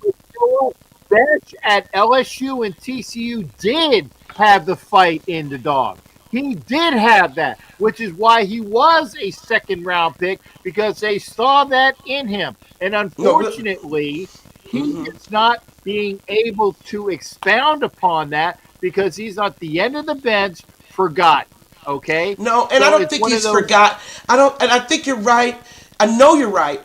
you know what? Besh at LSU and TCU did have the fight in the dog. He did have that, which is why he was a second round pick because they saw that in him. And No, really. unfortunately, he Hmm. is not being able to expound upon that because he's at the end of the bench forgotten. Okay. No, and I So don't it's think one of he's those, forgot. I don't, and I think you're right. I know you're right,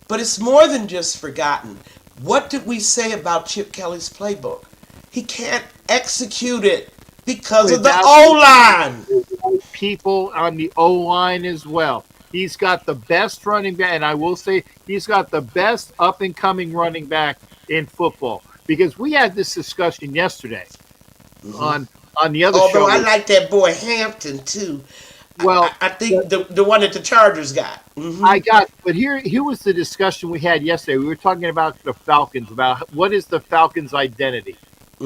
but it's more than just forgotten. What did we say about Chip Kelly's playbook? He can't execute it because of the without O line. people on the O line as well. He's got the best running back, and I will say he's got the best up and coming running back in football. Because we had this discussion yesterday Hmm. on the other Although show. I With like that boy Hampton too. I, I, well, I think the, the one that the Chargers got. Hmm. I got, but here was the discussion we had yesterday. We were talking about the Falcons, about what is the Falcons' identity.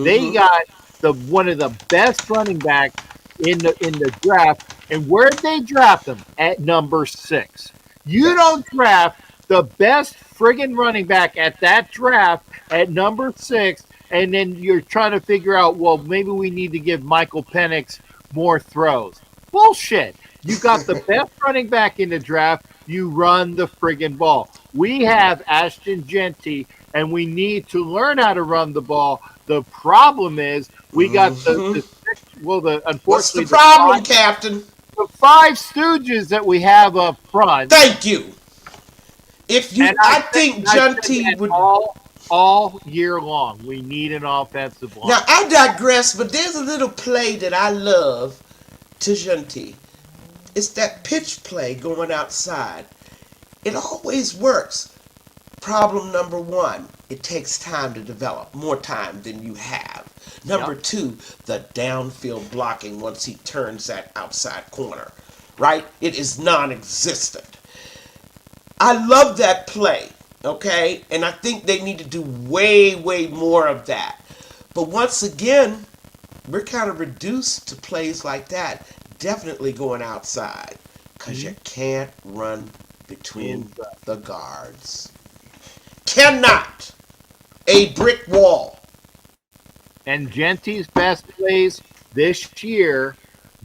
They Hmm. got the one of the best running backs in the draft, and where did they draft them? At number 6. You Yes. don't draft the best friggin' running back at that draft at number 6, and then you're trying to figure out, well, maybe we need to give Michael Penix more throws. Bullshit. You got the best running back in the draft. You run the friggin' ball. We have Ashton Genty, and we need to learn how to run the ball. The problem is we got Hmm. What's the unfortunately problem, Captain? the five stooges that we have up front. Thank you. And I think I said Junty that would. all year long. We need an offensive Now line. I digress, but there's a little play that I love to Junty. It's that pitch play going outside. It always works. Problem number one, it takes time to develop, more time than you have. Number Yep. two, the downfield blocking once he turns that outside corner, right? It is non existent. I love that play, okay? And I think they need to do way, way more of that. But once again, we're kind of reduced to plays like that, definitely going outside because you Mhm. can't run between Inside. the guards. Cannot. A brick wall. And Genty's best plays this year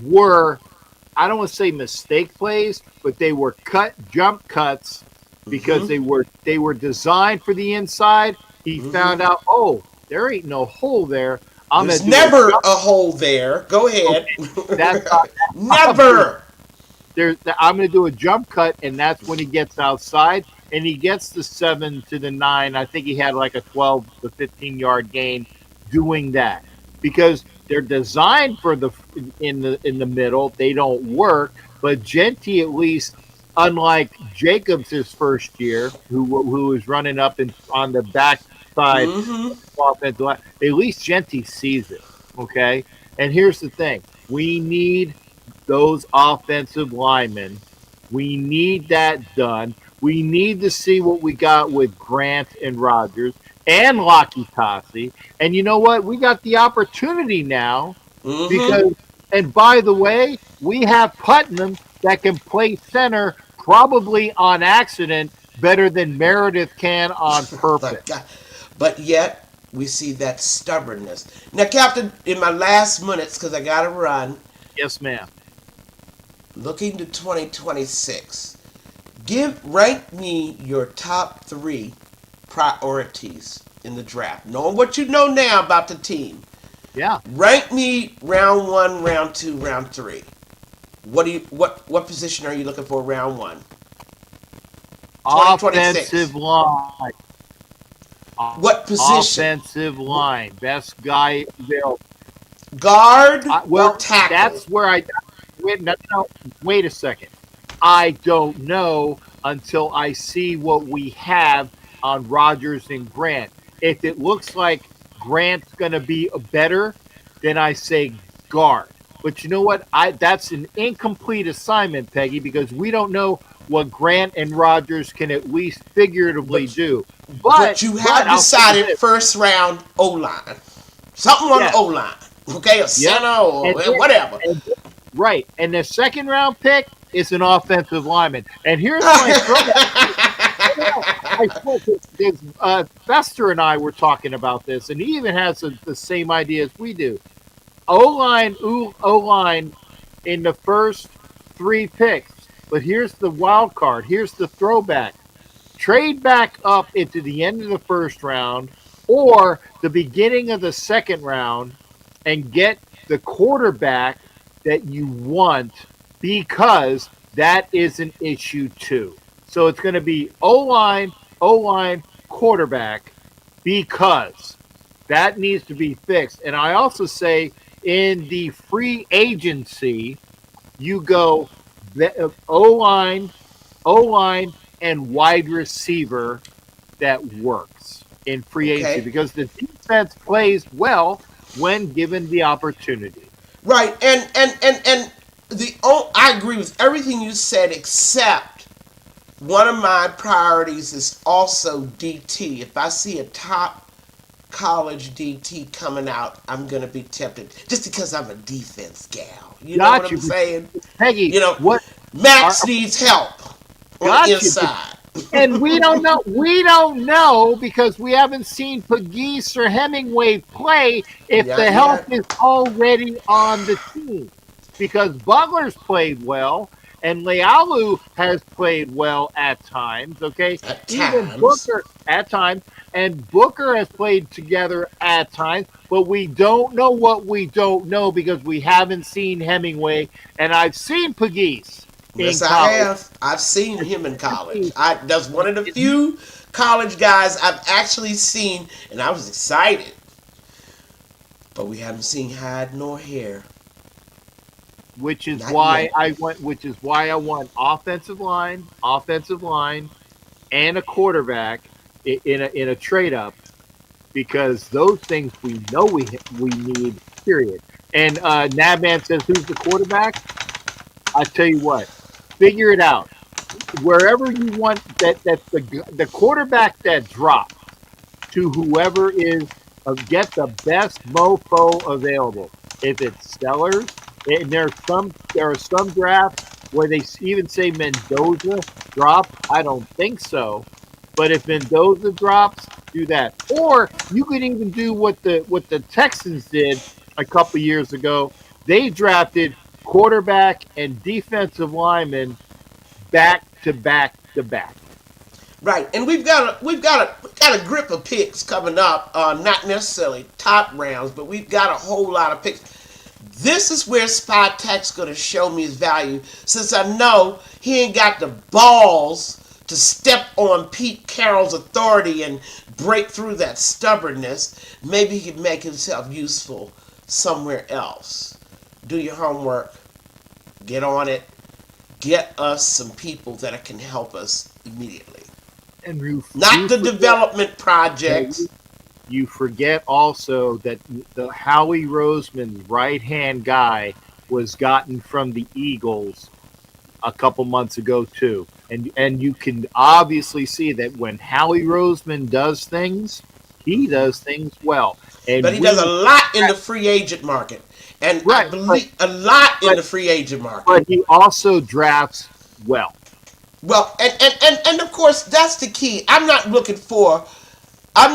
were, I don't want to say mistake plays, but they were jump cuts because Mm-hmm. they were designed for the inside. He found Mm-hmm. out, oh, there ain't no hole there. I'm gonna There's do a never jump. a hole there. Go ahead. Okay, that's not Never. I'm going to do a jump cut, and that's when he gets outside, and he gets the 7 to the 9. I think he had like a 12 to 15 yard gain doing that because they're designed for the in the middle. They don't work, but Genty at least, unlike Jacobs his first year, who was running up and on the back side Mm-hmm. offensive line, at least Genty sees it. Okay, and here's the thing: we need those offensive linemen. We need that done. We need to see what we got with Grant and Rogers and Lockie Tassi. And you know what? We got the opportunity now Mm-hmm. because, and by the way, we have Putnam that can play center probably on accident better than Meredith can on My purpose. God. But yet, we see that stubbornness. Now, Captain, in my last minutes, because I got to run, Yes, ma'am. looking to 2026, rank me your top three priorities in the draft. Knowing what you know now about the team, Yeah. rank me round one, round two, round three. What position are you looking for round one? 2026. Offensive line. What position? Offensive line, best guy available. Guard or Well, tackle? that's where I wait. No, no, wait a second. I don't know until I see what we have on Rogers and Grant. If it looks like Grant's going to be better, then I say guard. But you know what? I That's an incomplete assignment, Peggy, because we don't know what Grant and Rogers can at least figuratively But do. but you But have I'll say decided this: first round O line. Something on the yes, O line. Okay, a yep, center or and whatever. and right. And the second round pick is an offensive lineman. And here's my throwback. I spoke with Fester and I were talking about this, and he even has the same idea as we do. O line in the first three picks. But here's the wild card. Here's the throwback. Trade back up into the end of the first round or the beginning of the second round and get the quarterback that you want because that is an issue too. So it's going to be O line, quarterback because that needs to be fixed. And I also say in the free agency, you go O line, O line, and wide receiver that works in free agency Okay. because the defense plays well when given the opportunity. Right, and I agree with everything you said except one of my priorities is also DT. If I see a top college DT coming out, I'm gonna be tempted just because I'm a defense gal. You know what Got I'm you, saying? Peggy. You know, What are Max needs help. on the Gotcha. inside. And we don't know. We don't know because we haven't seen Pegues or Hemingway play if the Not health yet. is already on the team. Because Butler's played well and Lealu has played well at times. Okay, At even times. Booker at times, and Booker has played together at times. But we don't know what we don't know because we haven't seen Hemingway, and I've seen Pegues in Yes, I college. have. I've seen him in college. That's one of the few college guys I've actually seen, and I was excited. But we haven't seen hide nor hair. which is Not why yet. I went. Which is why I want offensive line, and a quarterback in a trade up because those things we know we need. Period. And Nabman says, "Who's the quarterback?" I tell you what, figure it out. Wherever you want that's the quarterback that drops to whoever is get the best mofo available. If it's sellers, and there are some drafts where they even say Mendoza drops. I don't think so, but if Mendoza drops, do that. Or you could even do what the Texans did a couple years ago. They drafted quarterback and defensive lineman back to back to back. Right, and we've got a grip of picks coming up. Not necessarily top rounds, but we've got a whole lot of picks. This is where Spy Tech's going to show me his value, since I know he ain't got the balls to step on Pete Carroll's authority and break through that stubbornness. Maybe he can make himself useful somewhere else. Do your homework. Get on it. Get us some people that can help us immediately. And Not you the forget development projects. you forget also that the Howie Roseman's right hand guy was gotten from the Eagles a couple months ago too, and you can obviously see that when Howie Roseman does things, he does things well, But and he does a we lot in the free agent market. And I right, believe a lot in but the free agent market. but he also drafts well. Well, and of course that's the key. I'm not looking for a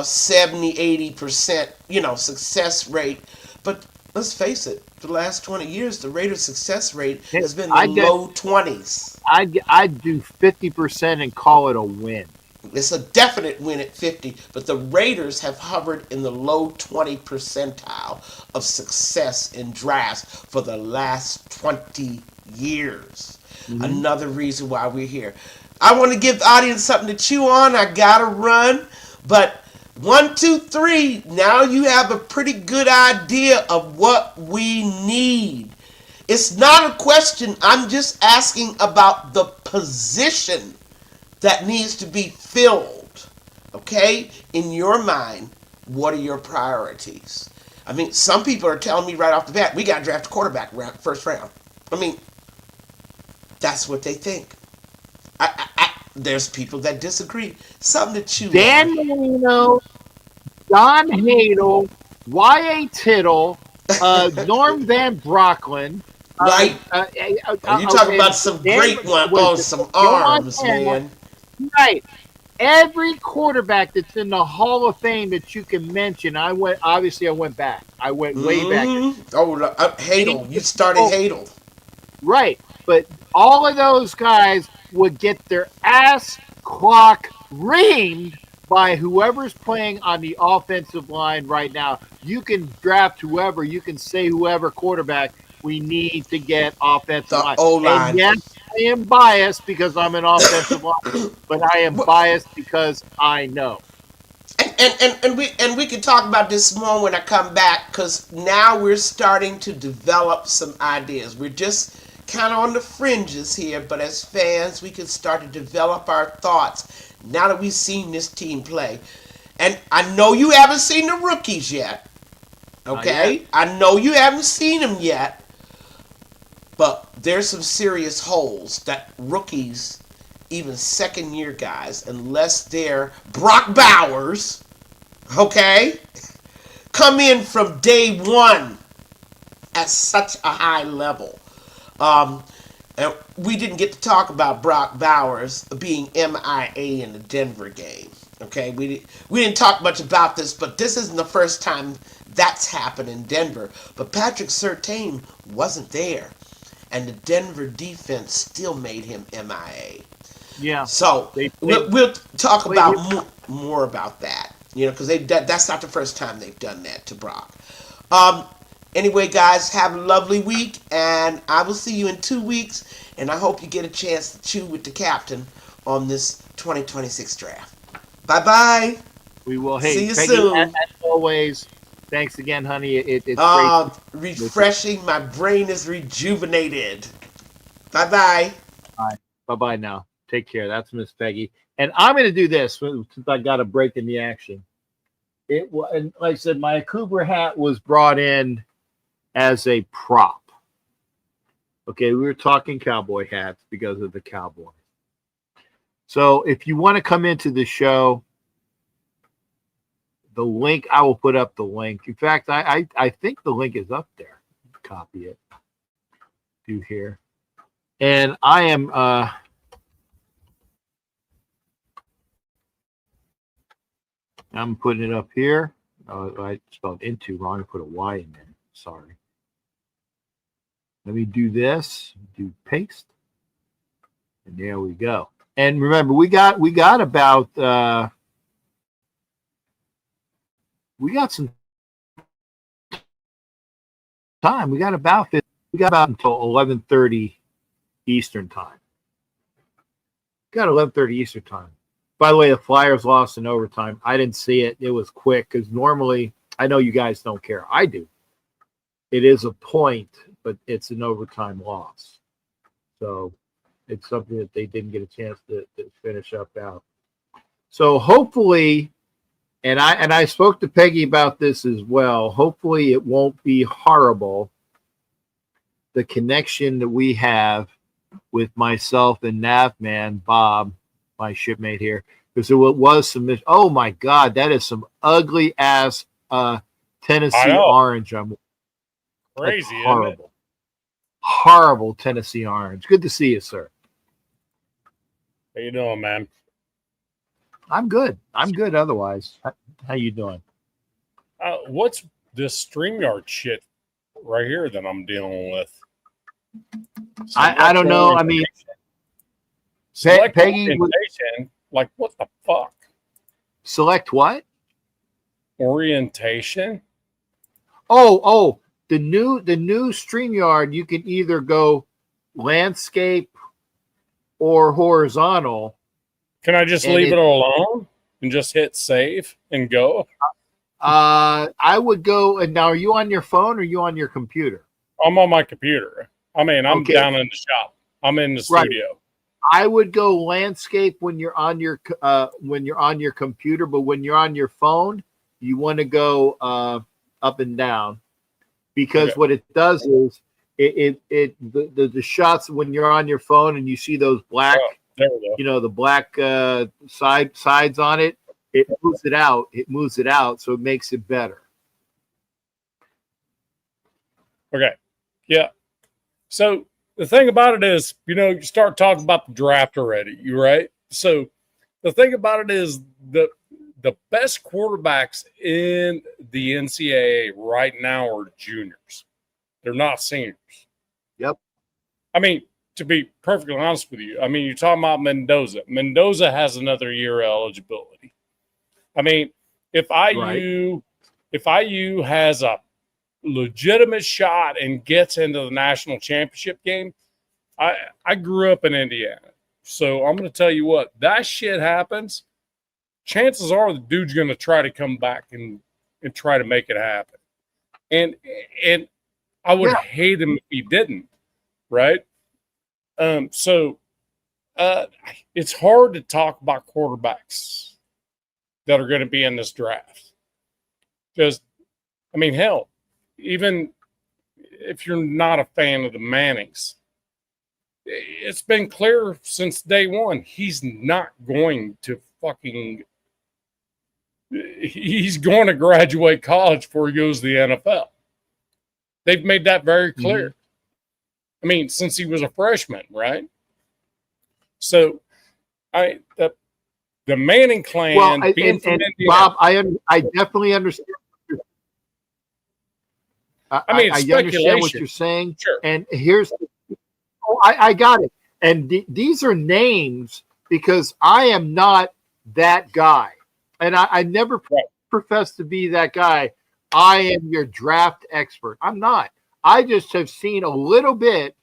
70-80% success rate, but let's face it, for the last 20 years the Raiders success rate has been the I get low 20s. I'd do 50% and call it a win. It's a definite win at 50, but the Raiders have hovered in the low 20 percentile of success in drafts for the last 20 years. Mm-hmm. Another reason why we're here. I want to give the audience something to chew on. I gotta run, but one, two, three. Now you have a pretty good idea of what we need. It's not a question. I'm just asking about the position that needs to be filled. Okay? In your mind, what are your priorities? I mean, some people are telling me right off the bat, we got to draft a quarterback first round. I mean, that's what they think. There's people that disagree. Something to chew on. Dan Marino, Don Hadel, Y.A. Tittle, Norm Van Brocklin, Right? Oh, you talking and about some Dan great one. was Oh, it some Joe arms, Montana, man. right? Every quarterback that's in the Hall of Fame that you can mention, I went back. I went way back. Oh, Hadel. You started Hadel. Right. But all of those guys would get their ass clock reamed by whoever's playing on the offensive line right now. You can draft whoever, you can say whoever quarterback. We need to get offensive The line. O And line. yes, I am biased because I'm an offensive line, but I am biased because I know. And we can talk about this more when I come back, because now we're starting to develop some ideas. We're just kind of on the fringes here, but as fans, we can start to develop our thoughts now that we've seen this team play. And I know you haven't seen the rookies yet. Okay? I know you haven't seen them yet, but there's some serious holes that rookies, even second year guys, unless they're Brock Bowers, okay, come in from day one at such a high level. Um, And we didn't get to talk about Brock Bowers being MIA in the Denver game. Okay, we didn't talk much about this, but this isn't the first time that's happened in Denver. But Patrick Surtain wasn't there, and the Denver defense still made him MIA. Yeah, So they we'll talk wait, about more about that, because that's not the first time they've done that to Brock. Um, anyway, guys, have a lovely week, and I will see you in 2 weeks. And I hope you get a chance to chew with the captain on this 2026 draft. Bye bye. we will. See Hey, you Peggy, soon. as always, thanks again, honey. It's great. Refreshing. My brain is rejuvenated. Bye bye. Bye bye now. Take care. That's Miss Peggy. And I'm going to do this since I got a break in the action. And like I said, my Cooper hat was brought in as a prop. Okay, we were talking cowboy hats because of the Cowboys. So if you want to come into the show, the link, I will put up the link. In fact, I think the link is up there. Copy it. Do here. And I am I'm putting it up here. I spelled into wrong. I put a Y in there. Sorry. Let me do this. Do paste. And there we go. And remember, we got about we got some time. We got about until 11:30 Eastern time. Got 11:30 Eastern time. By the way, the Flyers lost in overtime. I didn't see it. It was quick because normally, I know you guys don't care. I do. It is a point, but it's an overtime loss. So it's something that they didn't get a chance to finish up out. So hopefully, and I spoke to Peggy about this as well. Hopefully, it won't be horrible. The connection that we have with myself and Navman Bob, my shipmate here, because it was some. Oh my God, that is some ugly ass Tennessee orange. I'm crazy, horrible, isn't it? horrible Tennessee orange. Good to see you, sir. How you doing, man? I'm good. I'm good. Otherwise, how you doing? What's this StreamYard shit right here that I'm dealing with? I don't know. I mean, Peggy, orientation. Like, what the fuck? Select what? Orientation. Oh, the new StreamYard. You can either go landscape or horizontal. Can I just leave it alone and just hit save and go? I would go. And now, are you on your phone or are you on your computer? I'm on my computer. I mean, I'm down in the shop. I'm in the studio. I would go landscape when you're on your computer, but when you're on your phone, you want to go up and down, because what it does is the shots when you're on your phone and you see those black, the black sides on it, it moves it out. It moves it out, so it makes it better. Okay. Yeah. So the thing about it is, you start talking about the draft already, right? So the thing about it is the best quarterbacks in the NCAA right now are juniors. They're not seniors. Yep. I mean, to be perfectly honest with you, I mean, you're talking about Mendoza. Mendoza has another year eligibility. I mean, if IU has a legitimate shot and gets into the national championship game, I grew up in Indiana. So I'm going to tell you what, that shit happens, chances are the dude's going to try to come back and try to make it happen. And I would hate him if he didn't, right? So it's hard to talk about quarterbacks that are going to be in this draft. Because, I mean, hell, even if you're not a fan of the Mannings, it's been clear since day one he's not going to he's going to graduate college before he goes to the NFL. They've made that very clear. I mean, since he was a freshman, right? So, the Manning clan, Well, being from and Indiana, Bob, I definitely understand. I mean, I it's understand what speculation. you're saying, Sure. and here's, I got it. And these are names because I am not that guy, and I never Right. profess to be that guy. I am your draft expert. I'm not. I just have seen a little bit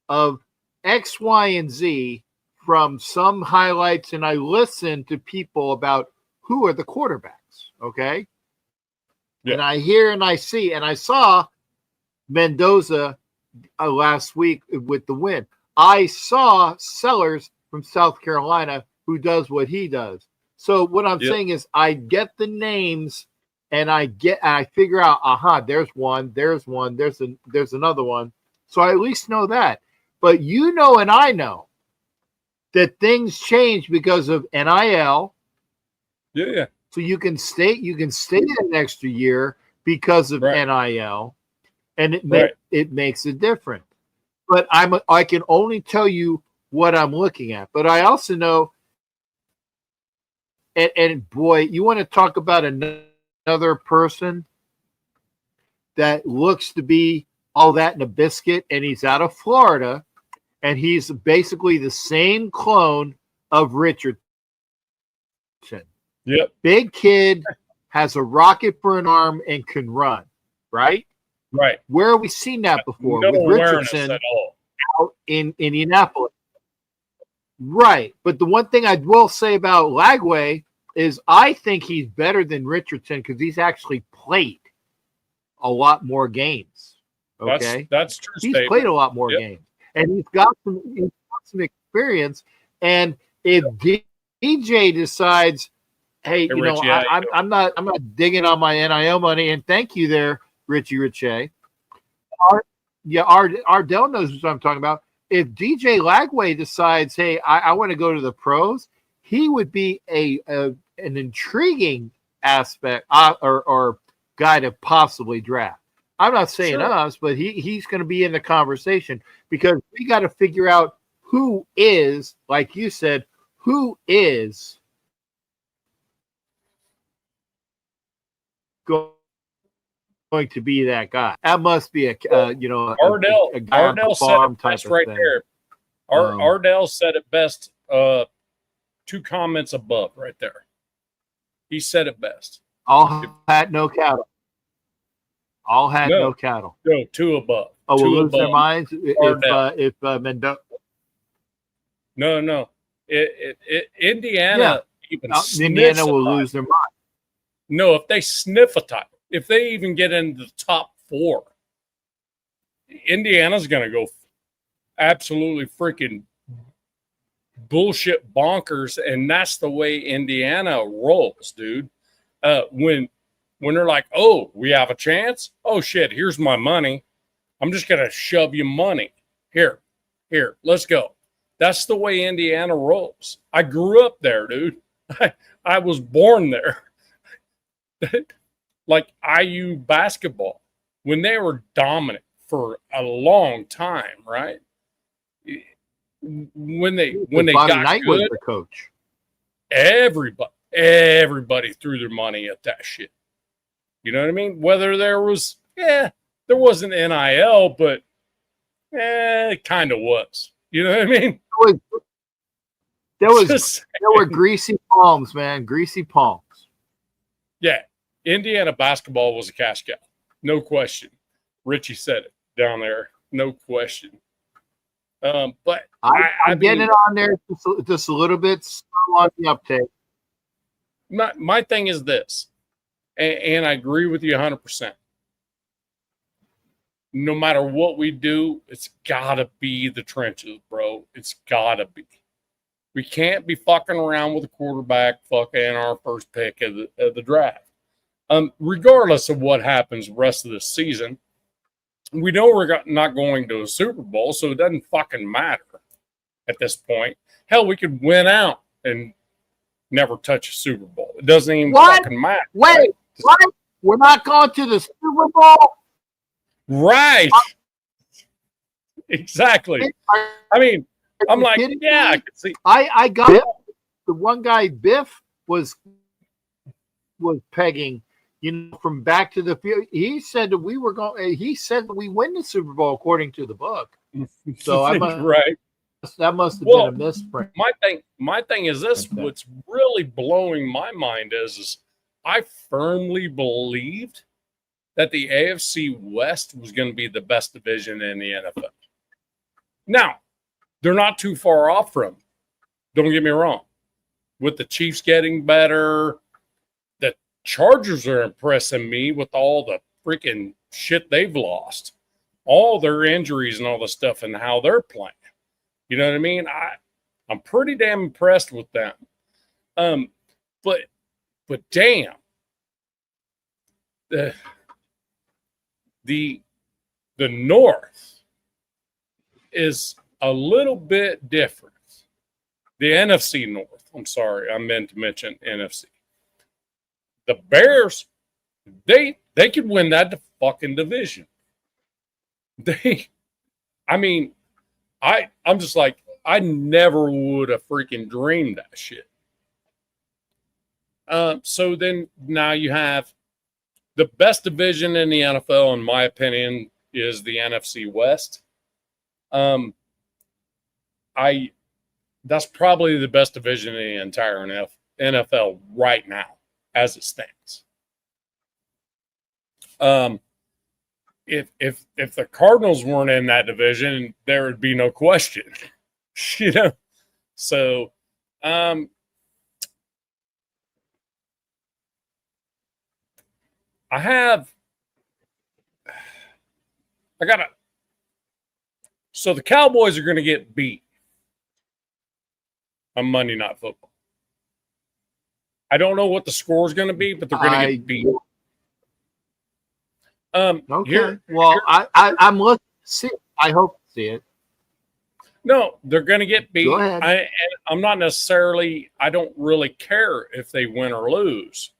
of X, Y, and Z from some highlights, and I listen to people about who are the quarterbacks. Okay. Yeah. And I hear and I see, and I saw Mendoza last week with the win. I saw Sellers from South Carolina who does what he does. So what I'm saying is I get the names and I figure out, there's one, there's another one. So I at least know that. But you know and I know that things change because of NIL. Yeah. So you can stay an extra year because of NIL, and it makes a difference. But I can only tell you what I'm looking at. But I also know, and boy, you want to talk about another person that looks to be all that in a biscuit, and he's out of Florida, and he's basically the same clone of Richardson. Yep. Big kid, has a rocket for an arm, and can run, right? Right. Where have we seen that before? No with Richardson at all. out in Indianapolis. Right. But the one thing I will say about Lagway is I think he's better than Richardson because he's actually played a lot more games. Okay. That's true. He's played a lot more games. And he's got some experience. And if DJ decides, hey, Richie, I'm not digging on my NIL money, and thank you there, Richie Richey. Ardell knows what I'm talking about. If DJ Lagway decides, hey, I want to go to the pros, he would be an intriguing aspect or guy to possibly draft. I'm not saying us, but he's going to be in the conversation because we got to figure out who is, like you said, who is going to be that guy. That must be a guy Ardell on the farm type of right thing. there. Ardell said it best. 2 comments above, right there. He said it best. All hat, no cattle. All hat, no cattle. No, 2 above. Oh, 2 we'll lose above. their minds if Mendoza. No. Indiana even Indiana will lose their mind. No, if they sniff a title, if they even get into the top 4, Indiana's going to go absolutely freaking bullshit bonkers, and that's the way Indiana rolls, dude. When they're like, oh, we have a chance? Oh, shit, here's my money. I'm just going to shove you money. Here, let's go. That's the way Indiana rolls. I grew up there, dude. I was born there. Like IU basketball, when they were dominant for a long time, right? When they got Knight good, was the coach. Everybody threw their money at that shit. You know what I mean? Whether there wasn't NIL, but it kind of was. You know what I mean? There were greasy palms, man. Greasy palms. Yeah. Indiana basketball was a cash cow. No question. Richie said it down there. No question. But I'm getting it on there just a little bit slow on the uptake. My thing is this, and I agree with you 100%. No matter what we do, it's got to be the trenches, bro. It's got to be. We can't be fucking around with a quarterback fucking our first pick of the draft. Regardless of what happens the rest of this season, we know we're not going to a Super Bowl, so it doesn't fucking matter at this point. Hell, we could win out and never touch a Super Bowl. It doesn't even fucking matter. Wait, right? what? We're not going to the Super Bowl? Right. Exactly. I mean, I'm like, yeah, I could see. I got it. The one guy Biff was pegging, from back to the field. He said that we were going. He said that we win the Super Bowl according to the book. So I must, right. That must have been a misprint. My thing is this: what's really blowing my mind is I firmly believed that the AFC West was going to be the best division in the NFL. Now, they're not too far off from it. Don't get me wrong. With the Chiefs getting better, the Chargers are impressing me with all the freaking shit they've lost, all their injuries and all the stuff and how they're playing. You know what I mean? I'm pretty damn impressed with them. But damn, the North is a little bit different. The NFC North. I'm sorry, I meant to mention NFC. The Bears, they could win that fucking division. I'm just like, I never would have freaking dreamed that shit. So then now you have the best division in the NFL, in my opinion, is the NFC West. That's probably the best division in the entire NFL right now, as it stands. If the Cardinals weren't in that division, there would be no question, So, so the Cowboys are going to get beat on Monday Night Football. I don't know what the score is going to be, but they're going to get beat. Okay. I'm looking to see it. I hope to see it. No, they're going to get beat. Go ahead. I don't really care if they win or lose.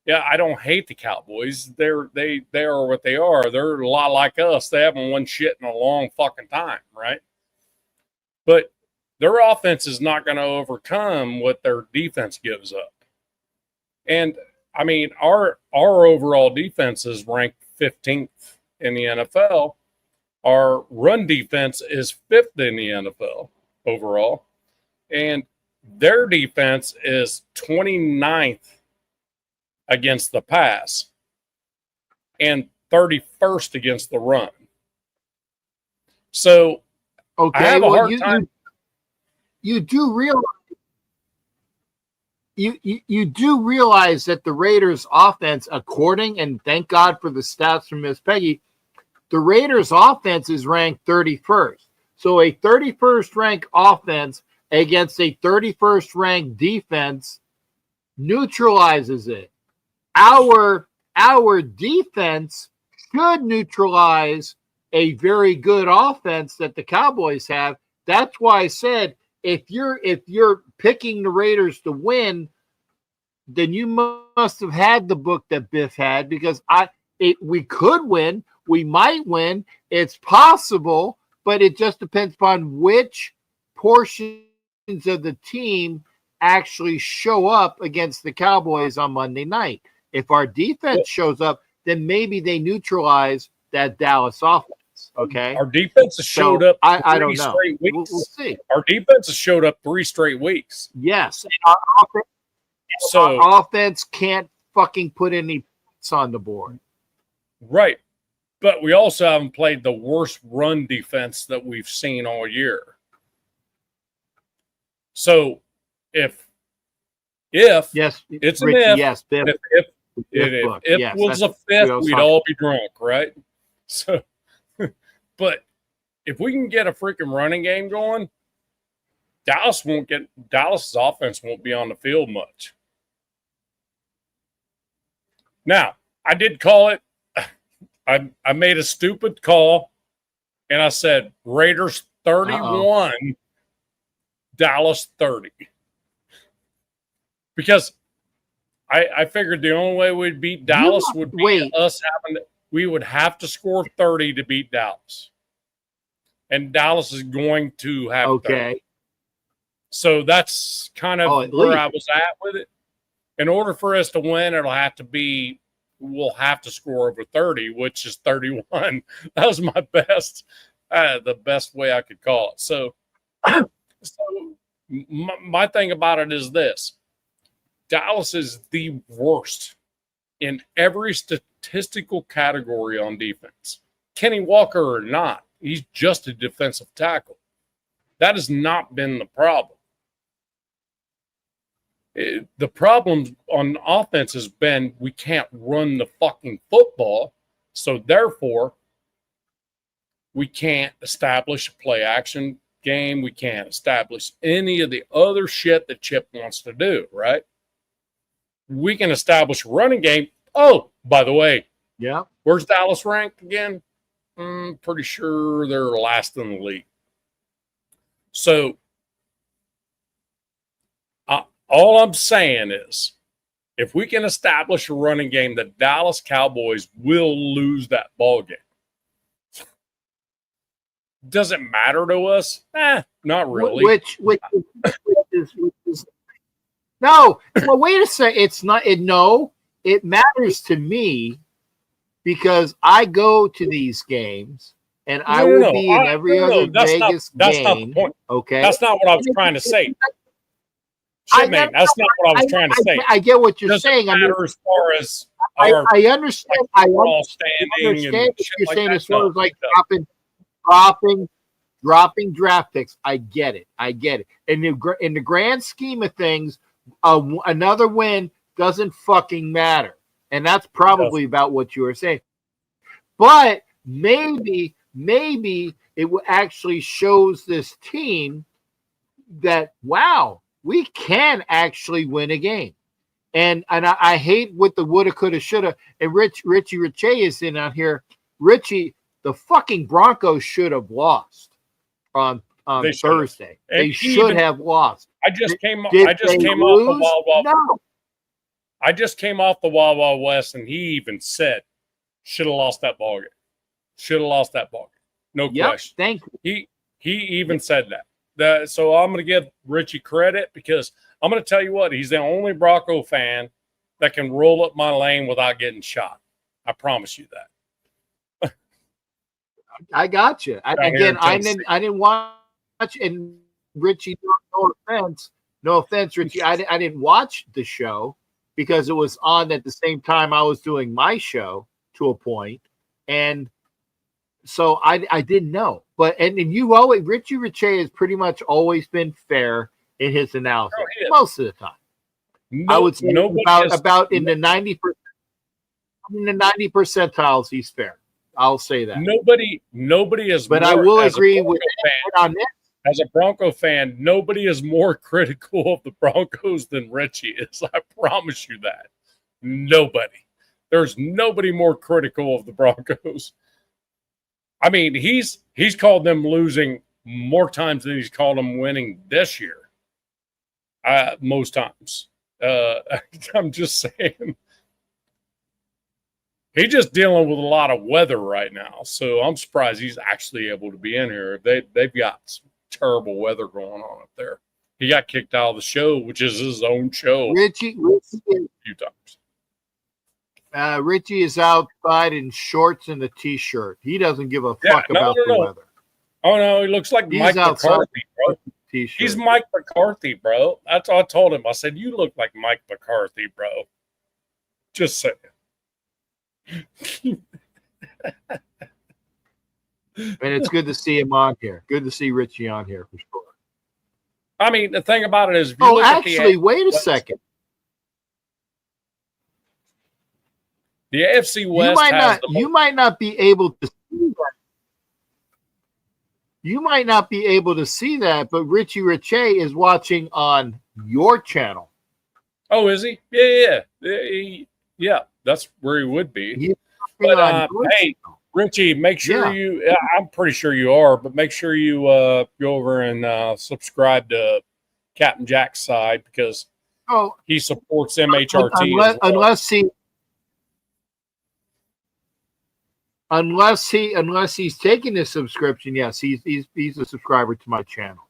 Yeah, I don't hate the Cowboys. They are what they are. They're a lot like us. They haven't won shit in a long fucking time, right? But their offense is not going to overcome what their defense gives up. And I mean, our overall defense is ranked 15th in the NFL. Our run defense is 5th in the NFL overall. And their defense is 29th against the pass and 31st against the run. So okay, I have a hard time. You do realize you do realize that the Raiders offense, and thank God for the stats from Miss Peggy, the Raiders offense is ranked 31st. So a 31st ranked offense against a 31st ranked defense neutralizes it. Our defense should neutralize a very good offense that the Cowboys have. That's why I said, if you're picking the Raiders to win, then you must have had the book that Biff had, because we could win, we might win, it's possible, but it just depends upon which portions of the team actually show up against the Cowboys on Monday night. If our defense shows up, then maybe they neutralize that Dallas offense. Okay, our defense has showed up. I don't know. Straight weeks. We'll see. Our defense has showed up 3 straight weeks. Yes, so our offense can't fucking put any points on the board. Right, but we also haven't played the worst run defense that we've seen all year. So if yes, it's Richie, an if, yes, Biff, if yes, was a fifth, we'd all be drunk, right? So. But if we can get a freaking running game going, Dallas's offense won't be on the field much. Now, I did call it. I made a stupid call, and I said Raiders 31, Dallas 30. Because I figured the only way we'd beat Dallas would be us we would have to score 30 to beat Dallas. and Dallas is going to have 30. Okay. So that's kind of where least. I was at with it. In order for us to win, we'll have to score over 30, which is 31. That was my best, the best way I could call it. So my thing about it is this. Dallas is the worst in every statistical category on defense. Kenny Walker or not, he's just a defensive tackle. That has not been the problem. The problem on offense has been we can't run the fucking football, so therefore we can't establish a play action game. We can't establish any of the other shit that Chip wants to do, right? We can establish a running game. Oh, by the way, yeah, where's Dallas ranked again? Pretty sure they're last in the league. So all I'm saying is, if we can establish a running game, the Dallas Cowboys will lose that ball game. Does it matter to us? Not really. Which is no. Well, wait a second. It's not. No, it matters to me because I go to these games and I will be in every other Vegas game. That's not the point. Okay, that's not what I was trying to say. Shipmate, that's not what I was trying to say. I get what you're saying. I mean, as far as I understand. Like, I understand what you're saying as far as like dropping draft picks. I get it. And in the grand scheme of things, another win doesn't fucking matter, and that's probably about what you were saying. But maybe it actually shows this team that wow, we can actually win a game. And I hate what the woulda, coulda, shoulda. And Richie is in out here. Richie, the fucking Broncos should have lost on Thursday. They should have lost. I just came off the Wild No. I just came off the Wild Wild West, and he even said, should have lost that ball game. Should have lost that ball game. No question. Thank you. He even said that. So I'm going to give Richie credit because I'm going to tell you what, he's the only Bronco fan that can roll up my lane without getting shot. I promise you that. I got you. I didn't watch, and Richie, no offense, Richie. I didn't watch the show because it was on at the same time I was doing my show to a point, and so I didn't know. But and you always Richie has pretty much always been fair in his analysis most of the time. I would say about in the 90% percentiles he's fair. I'll say that. Nobody is. But I will agree with on this. As a Bronco fan, nobody is more critical of the Broncos than Richie is. I promise you that. Nobody. There's nobody more critical of the Broncos. I mean, he's called them losing more times than he's called them winning this year. Most times. I'm just saying. He's just dealing with a lot of weather right now, so I'm surprised he's actually able to be in here. They've got some terrible weather going on up there. He got kicked out of the show, which is his own show. Richie a few times. Richie is outside in shorts and a t-shirt. He doesn't give a fuck about the weather. Oh no, he looks like Mike McCarthy, bro. T-shirt. He's Mike McCarthy, bro. That's what I told him. I said, "You look like Mike McCarthy, bro." Just saying. And it's good to see him on here. Good to see Richie on here for sure. I mean, the thing about it is, if you look actually, at wait a second. The AFC West you might not be able to see that. You might not be able to see that, but Richie is watching on your channel. Oh, is he? Yeah. That's where he would be. But hey, Richie, make sure I'm pretty sure you are, but make sure you go over and subscribe to Captain Jack's side because he supports MHRT. Unless he unless he's taking his subscription, yes, he's a subscriber to my channel.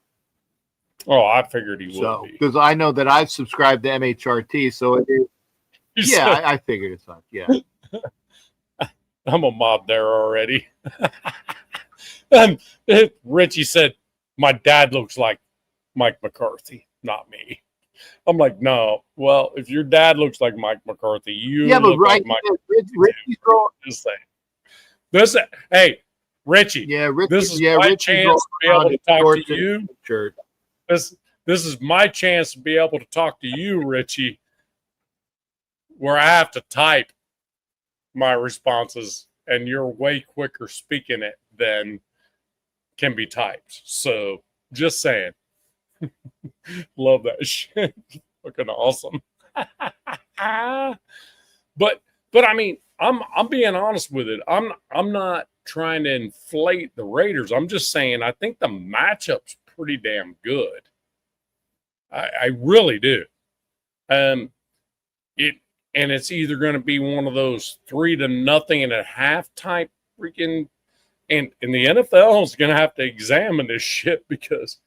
Oh, I figured he would be. Because I know that I've subscribed to MHRT, so it is. Yeah, I figured it's not. Yeah, I'm a mob there already. Richie said, "My dad looks like Mike McCarthy, not me." I'm like, no. Well, if your dad looks like Mike McCarthy, you look like Mike. Richie's throwing. Just saying. Hey, Richie. Yeah, Richie. This is my chance to be able to talk to you. Sure. This is my chance to be able to talk to you, Richie, where I have to type my responses, and you're way quicker speaking it than can be typed. So, just saying. Love that shit. Fucking awesome. but I mean, I'm being honest with it. I'm not trying to inflate the Raiders. I'm just saying I think the matchup's pretty damn good. I really do. It's either going to be one of those 3-0.5 type freaking, and the NFL is going to have to examine this shit, because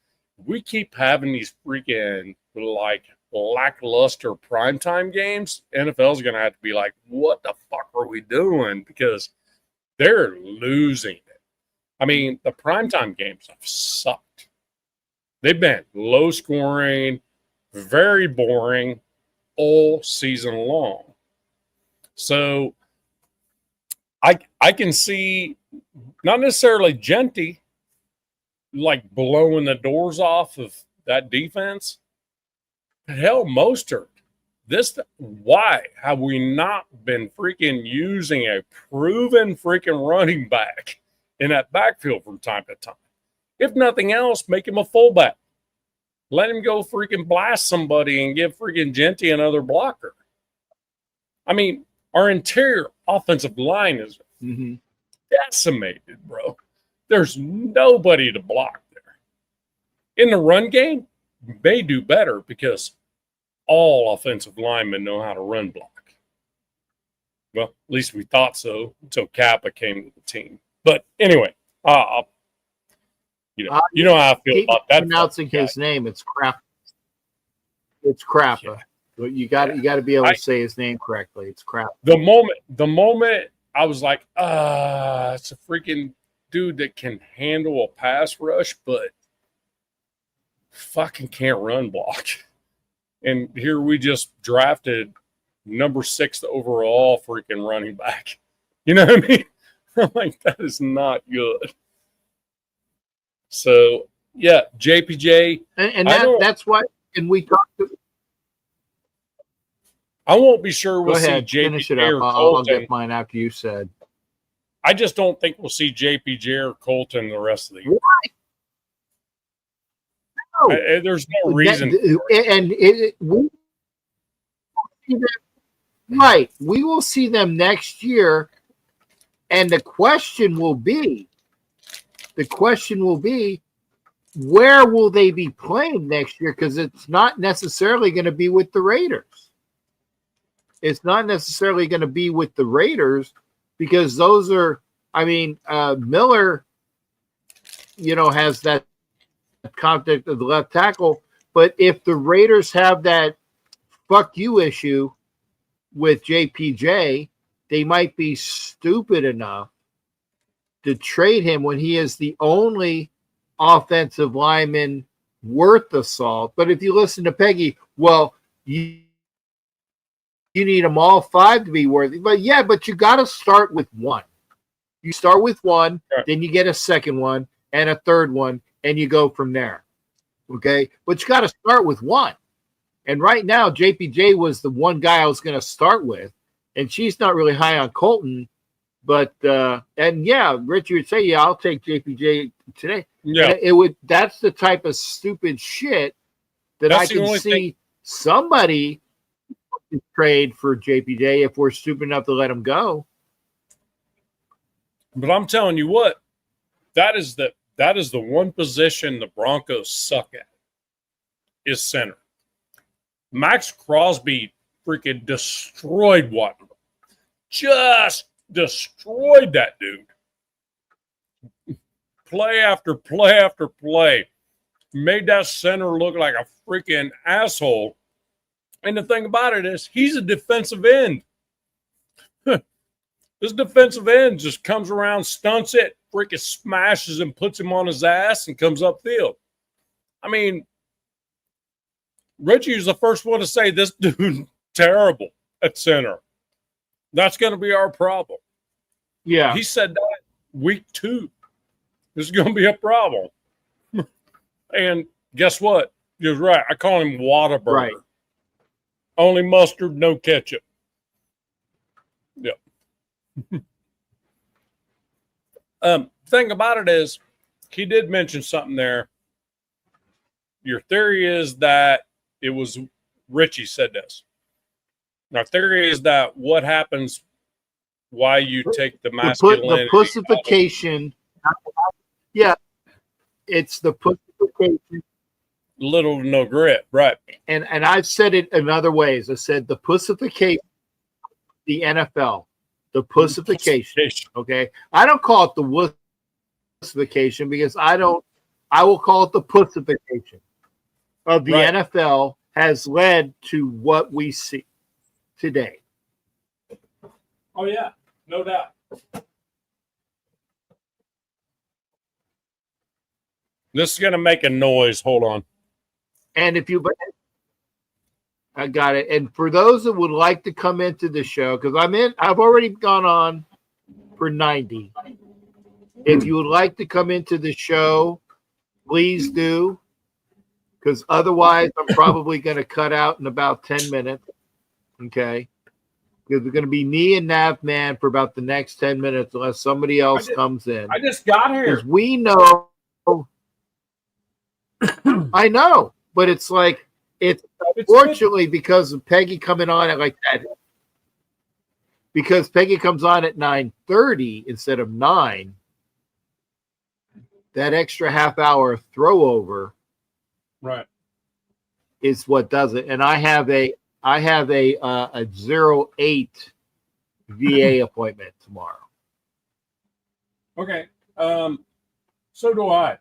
we keep having these freaking like lackluster primetime games. NFL is going to have to be like, what the fuck are we doing? Because they're losing it. I mean, the primetime games have sucked. They've been low scoring, very boring all season long. So I can see not necessarily Genty like blowing the doors off of that defense. Hell, Mostert. Why have we not been freaking using a proven freaking running back in that backfield from time to time? If nothing else, make him a fullback. Let him go freaking blast somebody and give freaking Genty another blocker. I mean, our interior offensive line is decimated, bro. There's nobody to block there. In the run game, they do better because all offensive linemen know how to run block. Well, at least we thought so until Kappa came to the team. But anyway, you know how I feel about that. Pronouncing his name, it's crap. It's Crappa. Yeah. But you got to be able to say his name correctly. It's crap. The moment I was like, it's a freaking dude that can handle a pass rush, but fucking can't run block. And here we just drafted number 6 overall freaking running back. You know what I mean? I'm like, that is not good. So yeah, JPJ, and that's why. And we talked. I won't be sure we'll see JPJ finish it up. or I'll Colton. get mine after you said. I just don't think we'll see JPJ or Colton the rest of the year. No. There's no reason. We will see them next year, and the question will be, where will they be playing next year? Because it's not necessarily going to be with the Raiders. It's not necessarily going to be with the Raiders because those are, Miller, has that contact of the left tackle. But if the Raiders have that fuck you issue with JPJ, they might be stupid enough to trade him when he is the only offensive lineman worth the salt. But if you listen to Peggy, well, you need them all 5 to be worthy. But you got to start with one. You start with one, then you get a second one and a third one, and you go from there. Okay? But you got to start with one. And right now, JPJ was the one guy I was going to start with, and she's not really high on Colton. But Richie would say, I'll take JPJ today. Yeah, that's the type of stupid shit that I can see somebody trade for JPJ if we're stupid enough to let him go. But I'm telling you what, that is the one position the Broncos suck at is center. Max Crosby freaking destroyed one. Just destroyed that dude. Play after play after play. Made that center look like a freaking asshole. And the thing about it is, he's a defensive end. This defensive end just comes around, stunts it, freaking smashes him, puts him on his ass, and comes upfield. I mean, Richie was the first one to say this dude terrible at center. That's going to be our problem. Yeah. He said that week 2. This is going to be a problem. And guess what? He was right. I call him Whataburger. Right. Only mustard, no ketchup. Yeah. Thing about it is, he did mention something there. Your theory is that it was Richie said this. Now, theory is that what happens why you take the masculinity. The pussification. Yeah. It's the pussification. Little to no grit, right? And I've said it in other ways. I said the pussification, the NFL, the pussification. Okay, I don't call it the wussification because I will call it the pussification of the NFL has led to what we see today. Oh yeah, no doubt. This is gonna make a noise. Hold on. And I got it. And for those that would like to come into the show, because I've already gone on for 90. If you would like to come into the show, please do. Because otherwise, I'm probably going to cut out in about 10 minutes. Okay. Because we're going to be me and Navman for about the next 10 minutes unless somebody else comes in. I just got here. Because we know. I know. But it's like, it's unfortunately because of Peggy coming on at like that. Because Peggy comes on at 9:30 instead of 9. That extra half hour throw over, right, is what does it. And I have a 08 VA appointment tomorrow. Okay. So do I.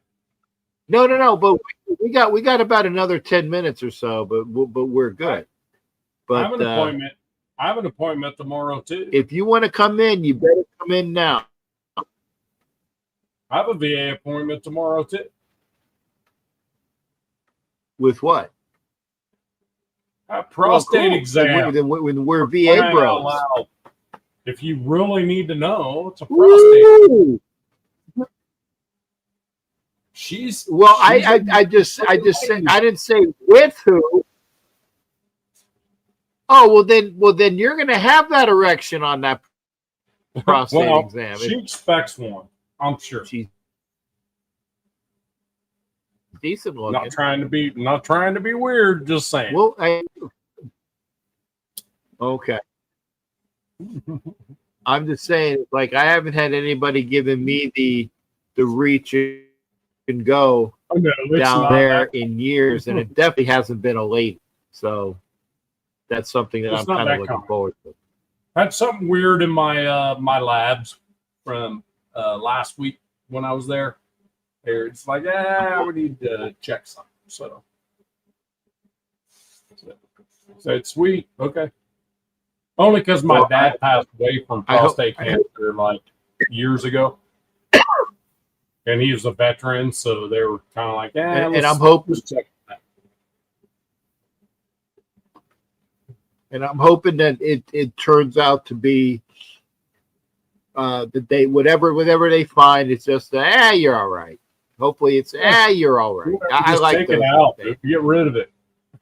No. But we got about another 10 minutes or so. But we're good. But I have an appointment. I have an appointment tomorrow too. If you want to come in, you better come in now. I have a VA appointment tomorrow too. With what? A prostate cool. exam. When we're VA bros. If you really need to know, it's a prostate. Ooh. I just said I didn't say with who. Oh well then you're gonna have that erection on that prostate exam. She expects one, I'm sure. She's decent looking. Not trying to be weird, just saying. Well, okay. I'm just saying, like, I haven't had anybody giving me the reach and go down there in years, and it definitely hasn't been a lady. So that's something that I'm kind of looking forward to. I had something weird in my my labs from last week when I was there. It's like, we need to check something. So it's sweet. Okay. Only because my dad passed away from prostate cancer like years ago. And he was a veteran, so they were kind of like, and I'm hoping that. And I'm hoping that it turns out to be that they whatever they find, it's just you're all right. Hopefully it's you're all right. I like take it out. Get rid of it.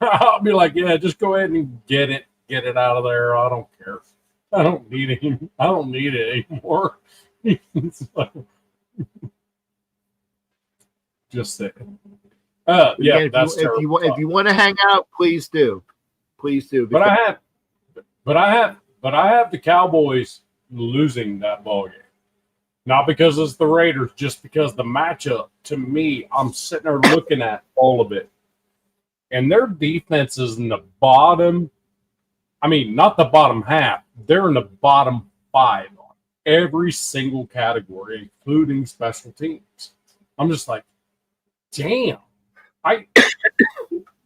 I'll be like, just go ahead and get it out of there. I don't care. I don't need it. I don't need it anymore. Just saying. Again, that's if you want to hang out, please do. But I have the Cowboys losing that ball game. Not because it's the Raiders, just because the matchup, to me, I'm sitting there looking at all of it. And their defense is in the bottom. I mean, not the bottom half. They're in the bottom 5 every single category, including special teams. I'm just like, damn.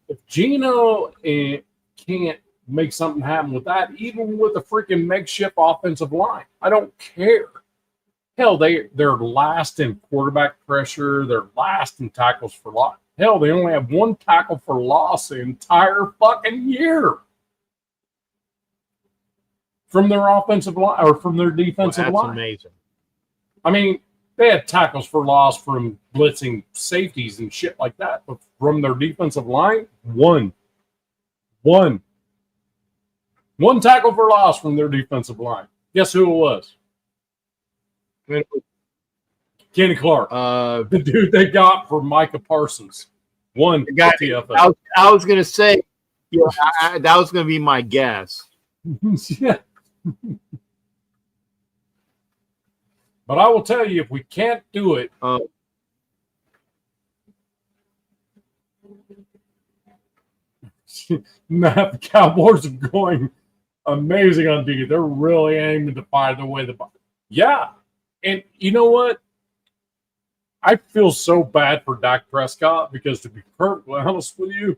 If Gino can't make something happen with that, even with a freaking makeshift offensive line, I don't care. Hell, they're last in quarterback pressure. They're last in tackles for loss. Hell, they only have one tackle for loss the entire fucking year from their offensive line or from their defensive line. That's amazing. I mean, they had tackles for loss from blitzing safeties and shit like that, but from their defensive line, one tackle for loss from their defensive line. Guess who it was? Kenny Clark, the dude they got for Micah Parsons. One guy, I was going to say, yeah, that was going to be my guess. Yeah. But I will tell you, if we can't do it, the Cowboys are going amazing on D. They're really aiming to find the way. Yeah. And you know what? I feel so bad for Dak Prescott because, to be perfectly honest with you,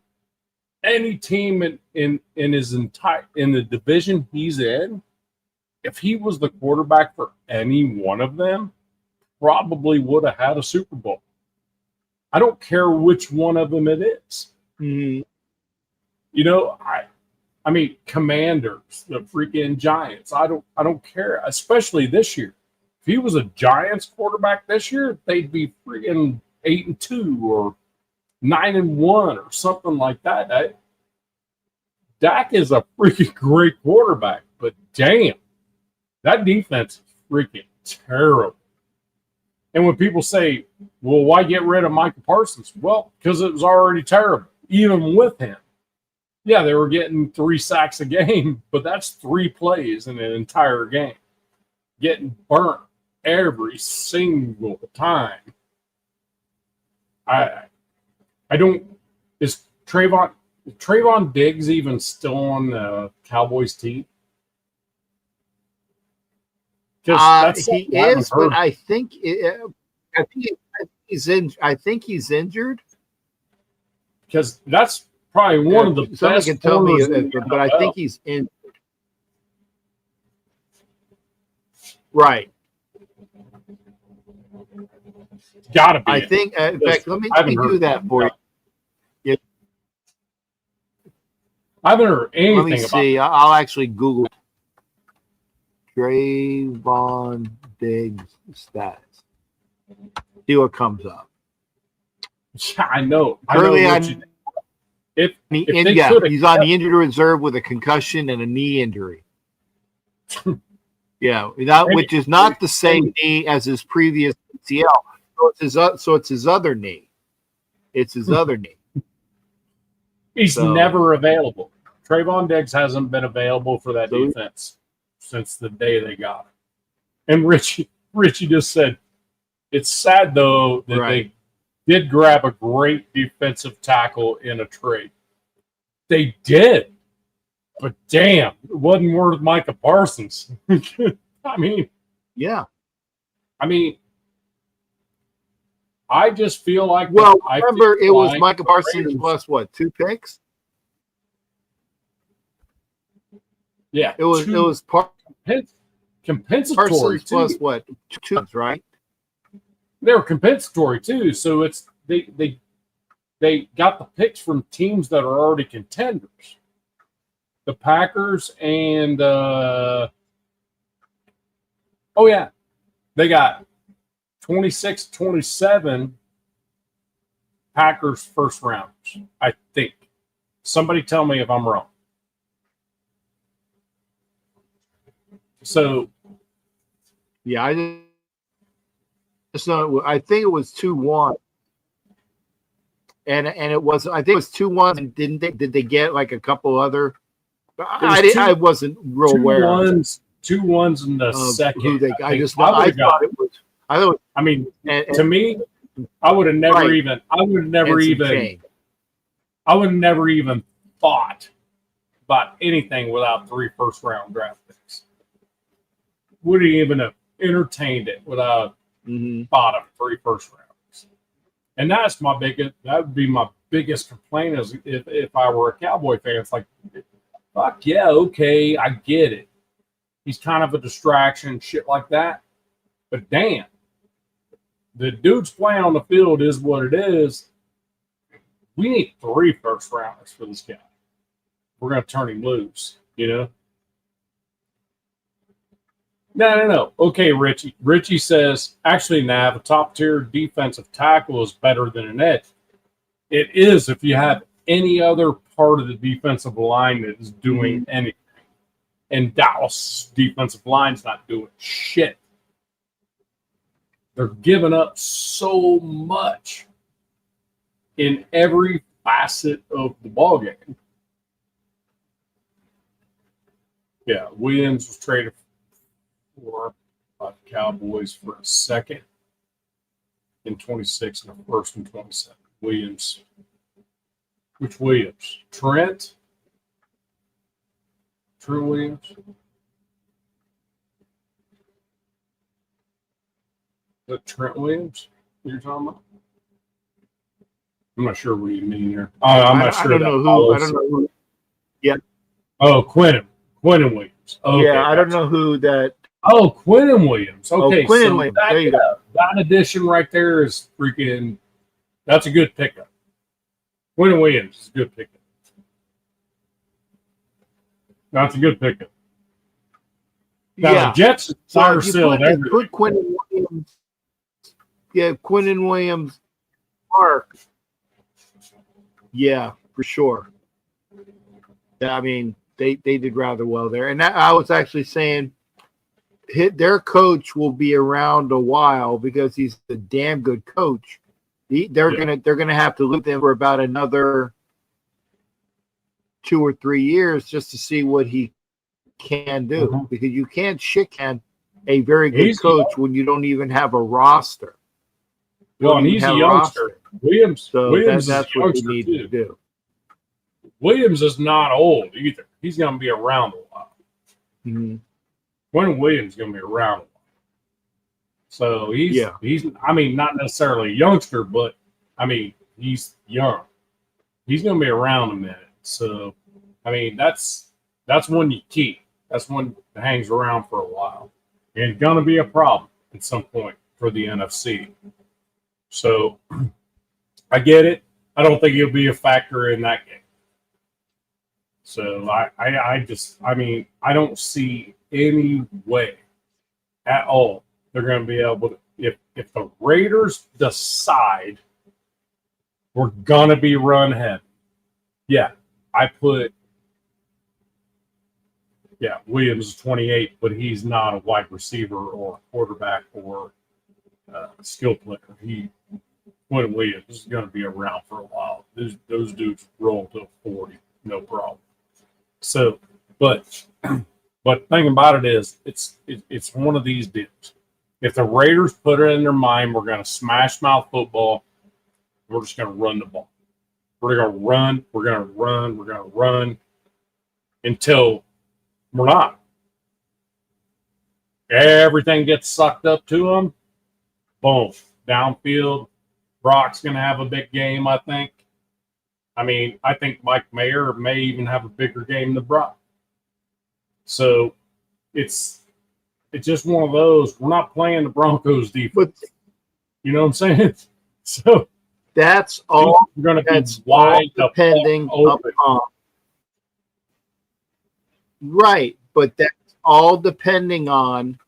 any team in the division he's in, if he was the quarterback for any one of them, probably would have had a Super Bowl. I don't care which one of them it is. Mm-hmm. You know, I mean, Commanders, the freaking Giants. I don't care, especially this year. If he was a Giants quarterback this year, they'd be freaking 8-2 or 9-1 or something like that. Dak is a freaking great quarterback, but damn, that defense is freaking terrible. And when people say, well, why get rid of Micah Parsons? Well, because it was already terrible, even with him. Yeah, they were getting 3 sacks a game, but that's 3 plays in an entire game. Getting burnt every single time. I don't. Is Trayvon Diggs even still on the Cowboys team? He is, but I think he's in. I think he's injured. Because that's probably one of the best. Somebody can tell me, but I think he's injured. Right. Gotta be. I think. In fact, let me do that for you. Yeah. I haven't heard anything. Let me see. I'll actually Google Trayvon Diggs stats. See what comes up. Yeah, I know. If he's on the injured reserve with a concussion and a knee injury. Yeah, which is not the same knee as his previous ACL. So it's his other knee. It's his other knee. He's never available. Trayvon Diggs hasn't been available for that defense since the day they got him. And Richie just said, it's sad, though, that they did grab a great defensive tackle in a trade. They did. But damn, it wasn't worth Micah Parsons. I mean, yeah. I mean, I just feel like. Well, remember, it was Micah Parsons plus what, 2 picks? Yeah, it was compensatory Parsons too. Plus what, 2, right? They were compensatory too, so it's they got the picks from teams that are already contenders. The Packers and they got 26, 27 Packers first rounders, I think. Somebody tell me if I'm wrong. So, yeah, I just know. I think it was 2-1, and it was. I think it was 2-1. And did they get like a couple other? I wasn't real aware. 2-1s in the second. Who they? I thought it was. I mean, to me, I would have never even. I would have never even thought about anything without 3 first-round draft picks. Wouldn't even have. entertained it without bottom 3 first rounds. And that's my biggest. That would be my biggest complaint is if I were a Cowboy fan. It's like, fuck yeah, okay, I get it. He's kind of a distraction, shit like that. But damn, the dude's playing on the field is what it is. We need 3 first rounders for this guy. We're going to turn him loose, you know? No. Okay, Richie. Richie says, actually, Nav, a top-tier defensive tackle is better than an edge. It is if you have any other part of the defensive line that is doing anything. And Dallas' defensive line's not doing shit. They're giving up so much in every facet of the ballgame. Yeah, Williams was traded for the Cowboys for a second in 26 and a first in 27. Williams. Which Williams? Trent Williams? The Trent Williams you're talking about? I'm not sure what you mean here. I'm not sure. I don't know who. Yeah. Oh, Quentin Williams. Okay, yeah, I don't know who that. Oh, Quentin Williams. Okay, Quentin Williams. There you go. That addition right there is freaking. That's a good pickup. Quentin Williams is a good pickup. That's a good pickup. Now, the Jets are still everything. Put Quentin Williams. Yeah, Quentin Williams. Mark. Yeah, for sure. I mean, they did rather well there. And I was actually saying their coach will be around a while because he's a damn good coach. They're gonna have to live them for about another 2 or 3 years just to see what he can do. Because you can't shit can a very good coach when you don't even have a roster. Well, and he's a youngster. Williams that's what you need to do. Williams is not old either. He's going to be around a while. Quentin Williams is going to be around a while. So he's I mean, not necessarily a youngster, but I mean, he's young. He's going to be around a minute. So, I mean, that's one you keep. That's one that hangs around for a while. And it's going to be a problem at some point for the NFC. So, I get it. I don't think he'll be a factor in that game. So, I don't see any way at all they're going to be able to, if the Raiders decide we're going to be run heavy, I put Williams is 28, but he's not a wide receiver or a quarterback or a skill player. Quentin Williams is going to be around for a while. Those dudes roll to 40, no problem. So, but thing about it is, it's one of these deals. If the Raiders put it in their mind, we're going to smash mouth football, we're just going to run the ball. We're going to run until we're not. Everything gets sucked up to them. Boom. Downfield. Brock's going to have a big game, I think. I mean, I think Mike Mayer may even have a bigger game than Brock. So it's just one of those. We're not playing the Broncos defense. You know what I'm saying? So that's all. Going to be wide depending upon. Right, but that's all depending on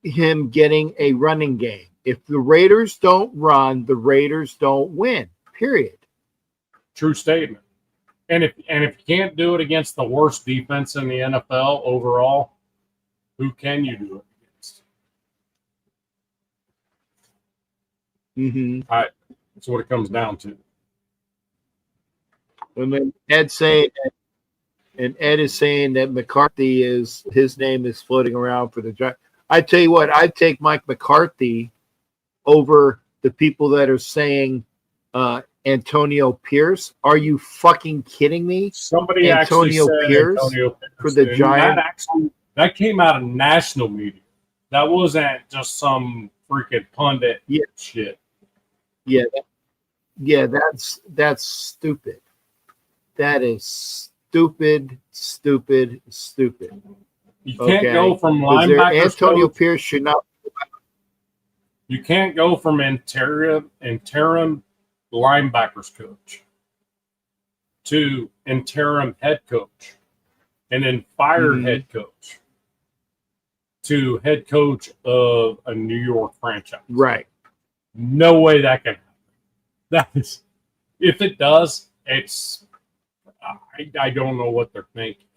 him getting a running game. If the Raiders don't run, the Raiders don't win. Period. True statement. And if you can't do it against the worst defense in the NFL overall, who can you do it against? That's what it comes down to. And then Ed is saying that McCarthy his name is floating around for the Giants. I tell you what, I'd take Mike McCarthy over the people that are saying Antonio Pierce. Are you fucking kidding me? Somebody Antonio actually said Pierce Antonio Pierce for the Giants. That came out of national media. That wasn't just some freaking pundit shit. Yeah, that's stupid. That is stupid. You can't go from linebackers Antonio coach. Pierce should not. You can't go from interim linebackers coach to interim head coach and then fire head coach to head coach of a New York franchise. Right. No way that can happen. That is, if it does, it's I don't know what they're thinking.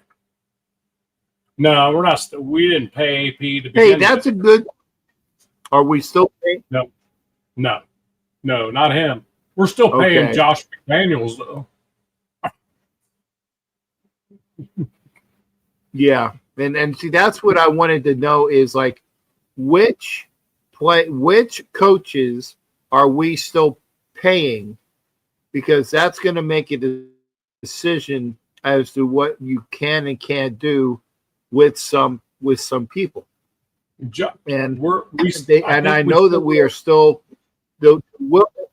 No, we're not. We didn't pay AP to begin. Hey, that's a good. Are we still paying? No, not him. We're still paying Josh McDaniels though. Yeah, and see, that's what I wanted to know is like, which coaches are we still paying? Because that's going to make a decision as to what you can and can't do with some people. And I know that we are still and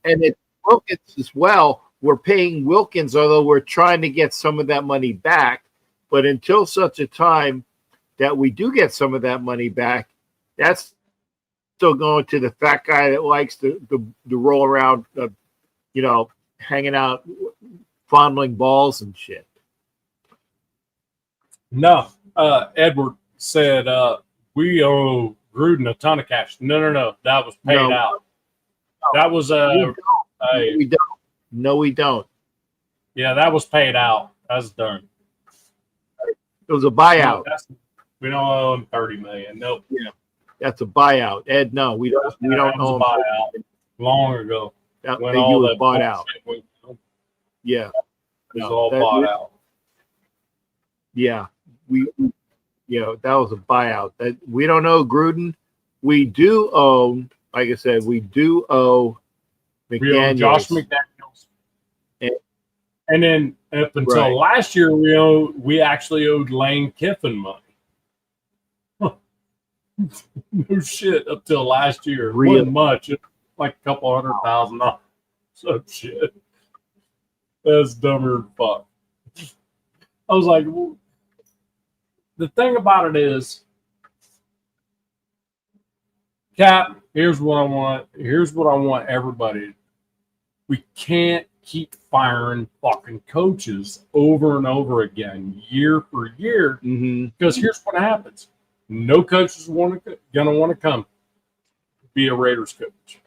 it's Wilkins as well. We're paying Wilkins, although we're trying to get some of that money back. But until such a time that we do get some of that money back, that's still going to the fat guy that likes to roll around, hanging out, fondling balls and shit. No, Edward said we owe Gruden a ton of cash. No, that was paid out. That was we don't. No, we don't. Yeah, that was paid out. That's done. It was a buyout. No, we don't owe him $30 million. Nope. Yeah, that's a buyout. Ed, no, we don't. We don't owe him buyout long ago. That when all was bought out. Yeah, it was all bought out. Yeah, that was a buyout. That we don't owe Gruden. We do owe, like I said, we do owe McDaniels. We owe Josh McDaniels. And then up until last year, we actually owed Lane Kiffin money. No shit, up till last year. It wasn't much. It was like a couple $100,000. So shit. That's dumber than fuck. I was like, well, the thing about it is, Cap, here's what I want everybody. We can't keep firing fucking coaches over and over again, year for year, because here's what happens: no coach is gonna want to come be a Raiders coach.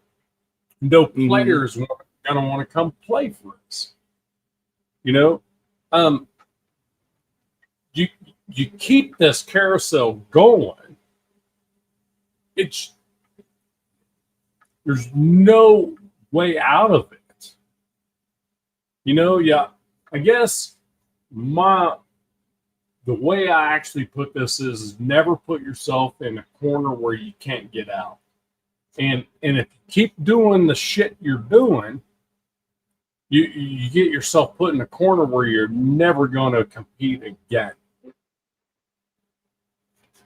No players gonna want to come play for us. You keep this carousel going. There's no way out of it. I guess the way I actually put this is never put yourself in a corner where you can't get out. And if you keep doing the shit you're doing, you get yourself put in a corner where you're never going to compete again.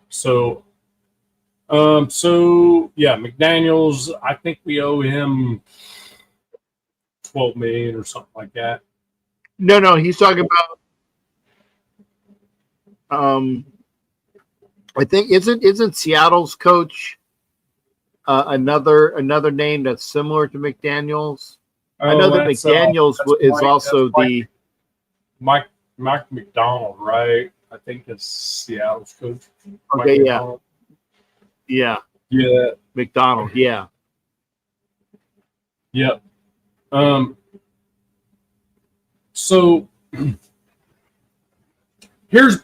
So McDaniels, I think we owe him $12 million or something like that. No, he's talking about. I think isn't Seattle's coach another name that's similar to McDaniels? I know that McDaniels is also the Mike McDonald, right? I think it's Seattle's coach. Okay, yeah. McDonald, yeah. Yep. So here's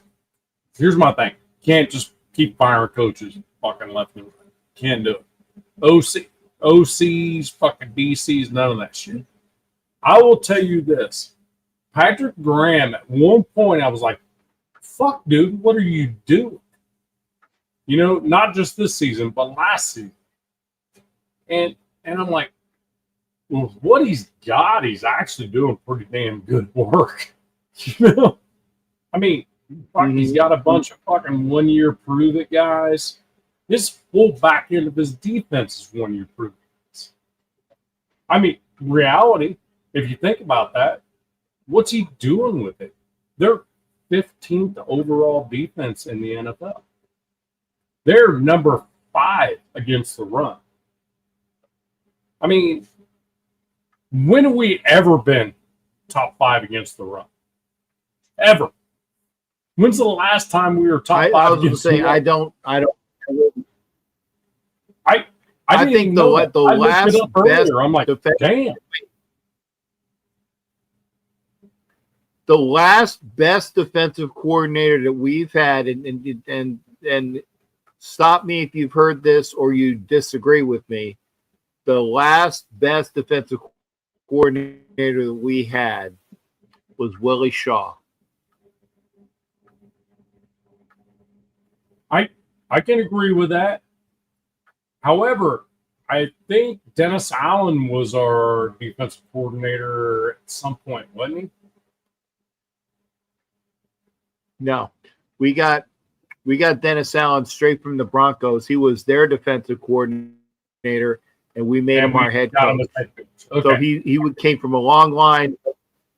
my thing. Can't just keep firing coaches fucking left and right. Can't do it. OCs, fucking DCs, none of that shit. I will tell you this. Patrick Graham, at one point I was like, fuck, dude, what are you doing? Not just this season, but last season. And I'm like, well, what he's got, he's actually doing pretty damn good work. I mean, Fuck, he's got a bunch of fucking 1 year prove it guys. His whole back end of his defense is 1 year prove it. I mean, reality, if you think about that, what's he doing with it? They're 15th overall defense in the NFL. They're number 5 against the run. I mean, when have we ever been top 5 against the run? Ever? When's the last time we were top 5 I was against saying the run? I think the last best I'm like, damn. The last best defensive coordinator that we've had, and stop me if you've heard this or you disagree with me. The last best defensive coordinator that we had was Willie Shaw. I can agree with that. However, I think Dennis Allen was our defensive coordinator at some point, wasn't he? No, we got Dennis Allen straight from the Broncos. He was their defensive coordinator, and we made him our head coach. Okay. So he came from a long line.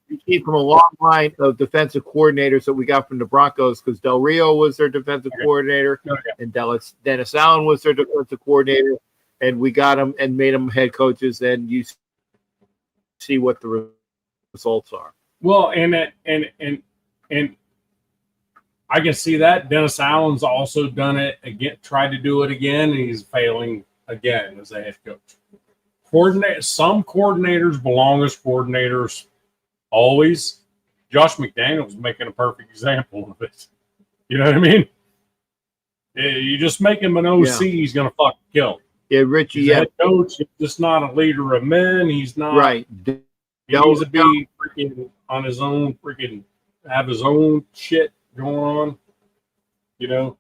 He came from a long line of defensive coordinators that we got from the Broncos because Del Rio was their defensive coordinator, and Dennis Allen was their defensive coordinator, and we got them and made them head coaches. And you see what the results are. Well, and I can see that. Dennis Allen's also done it again, tried to do it again, and he's failing again as a head coach. Some coordinators belong as coordinators always. Josh McDaniels making a perfect example of it. You know what I mean? You just make him an OC, he's going to fucking kill him. Yeah, Richie, he's a head coach. He's just not a leader of men. He's not. Right. He needs to be freaking on his own, freaking have his own shit going on, you know.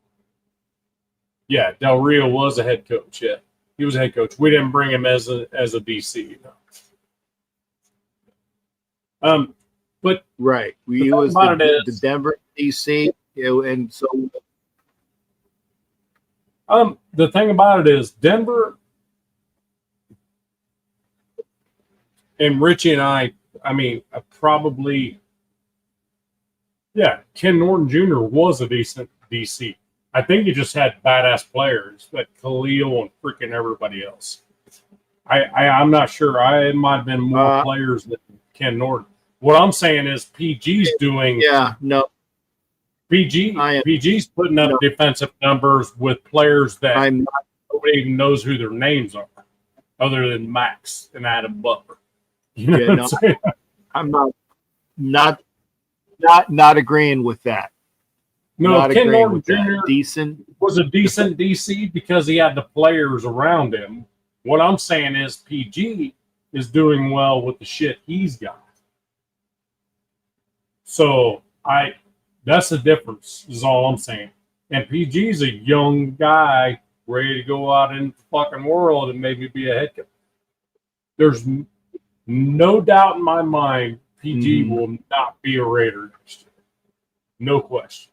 Yeah, Del Rio was a head coach. Yeah, he was a head coach. We didn't bring him as a DC. But right, he was the Denver DC, and so. The thing about it is Denver and Richie and I mean, probably. Yeah, Ken Norton Jr. was a decent DC. I think he just had badass players, like Khalil and freaking everybody else. I'm not sure. It might have been more players than Ken Norton. What I'm saying is PG's doing. Yeah, no. PG's putting up defensive numbers with players that nobody even knows who their names are, other than Max and Adam Butler. You know what I'm saying? I'm not agreeing with that. No, Ken Norton Jr. was a decent DC because he had the players around him. What I'm saying is PG is doing well with the shit he's got. So that's the difference, is all I'm saying. And PG's a young guy ready to go out in the fucking world and maybe be a head coach. There's no doubt in my mind PG will not be a Raider next year. No question.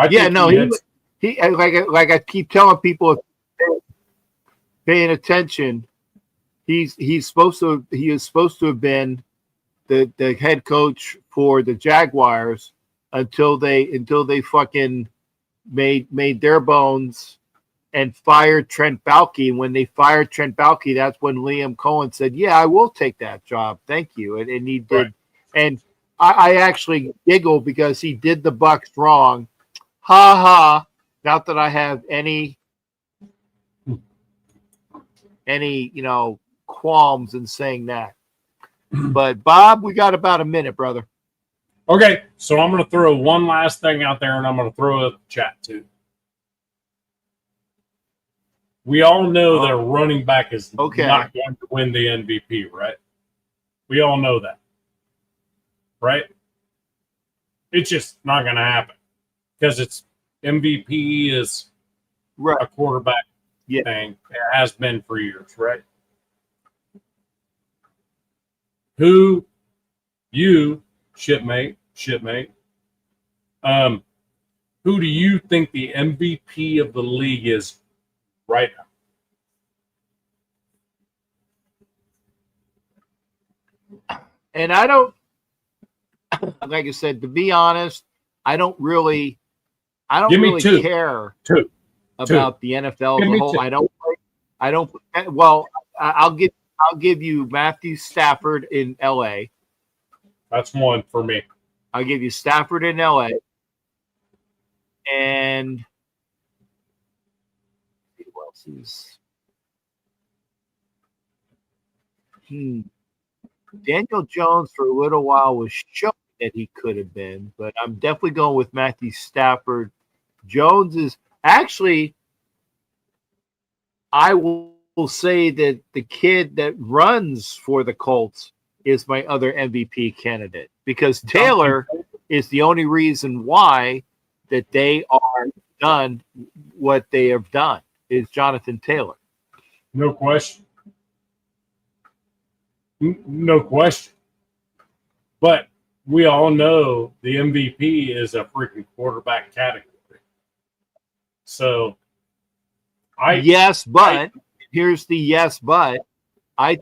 He like I keep telling people, paying attention. He is supposed to have been the head coach for the Jaguars until they fucking made their bones and fired Trent Baalke. When they fired Trent Baalke, that's when Liam Cohen said, "Yeah, I will take that job. Thank you." And he did. Right. And I actually giggle because he did the Bucs wrong. Ha ha. Not that I have any qualms in saying that. But Bob, we got about a minute, brother. Okay, so I'm going to throw one last thing out there, and I'm going to throw it at the chat too. We all know that a running back is not going to win the MVP, right? We all know that, right? It's just not going to happen because it's MVP is a quarterback thing. It has been for years, right? Who you, shipmate, Who do you think the MVP of the league is right now? And I don't, like I said, to be honest, I don't really care about the NFL as a whole. I don't. Well, I'll give you Matthew Stafford in LA. That's one for me. I'll give you Stafford in LA. And who else is? Daniel Jones for a little while was showing that he could have been, but I'm definitely going with Matthew Stafford. Jones is actually, I will say that the kid that runs for the Colts is my other MVP candidate, because Taylor is the only reason why that they are done what they have done, is Jonathan Taylor. No question. No question. But we all know the MVP is a freaking quarterback category. So here's the yes, but I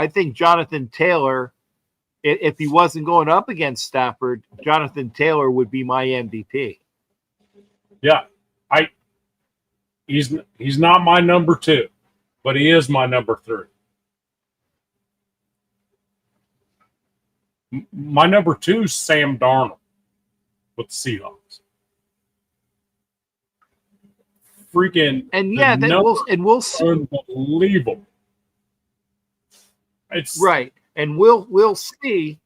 think Jonathan Taylor, if he wasn't going up against Stafford, Jonathan Taylor would be my MVP. Yeah. He's not my number 2, but he is my number 3. My number 2 is Sam Darnold with the Seahawks. Freaking we'll see. Unbelievable. It's right, and we'll see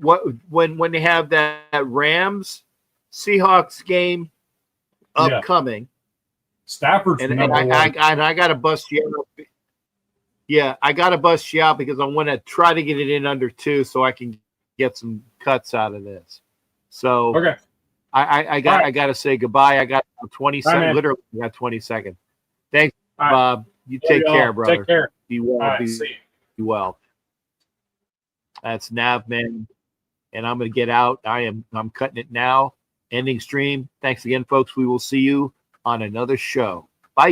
what when they have that Rams Seahawks game upcoming. Yeah. Stafford's and I got to bust you out. Yeah, I got to bust you out because I want to try to get it in under 2 so I can get some cuts out of this. So okay, I got to say goodbye. I got 20 seconds. Literally, I got 20 seconds. Thanks, Bob. You take care, brother. Take care. Be well. Right, be well. That's Navman, and I'm going to get out. I'm cutting it now. Ending stream. Thanks again, folks. We will see you on another show. Bye.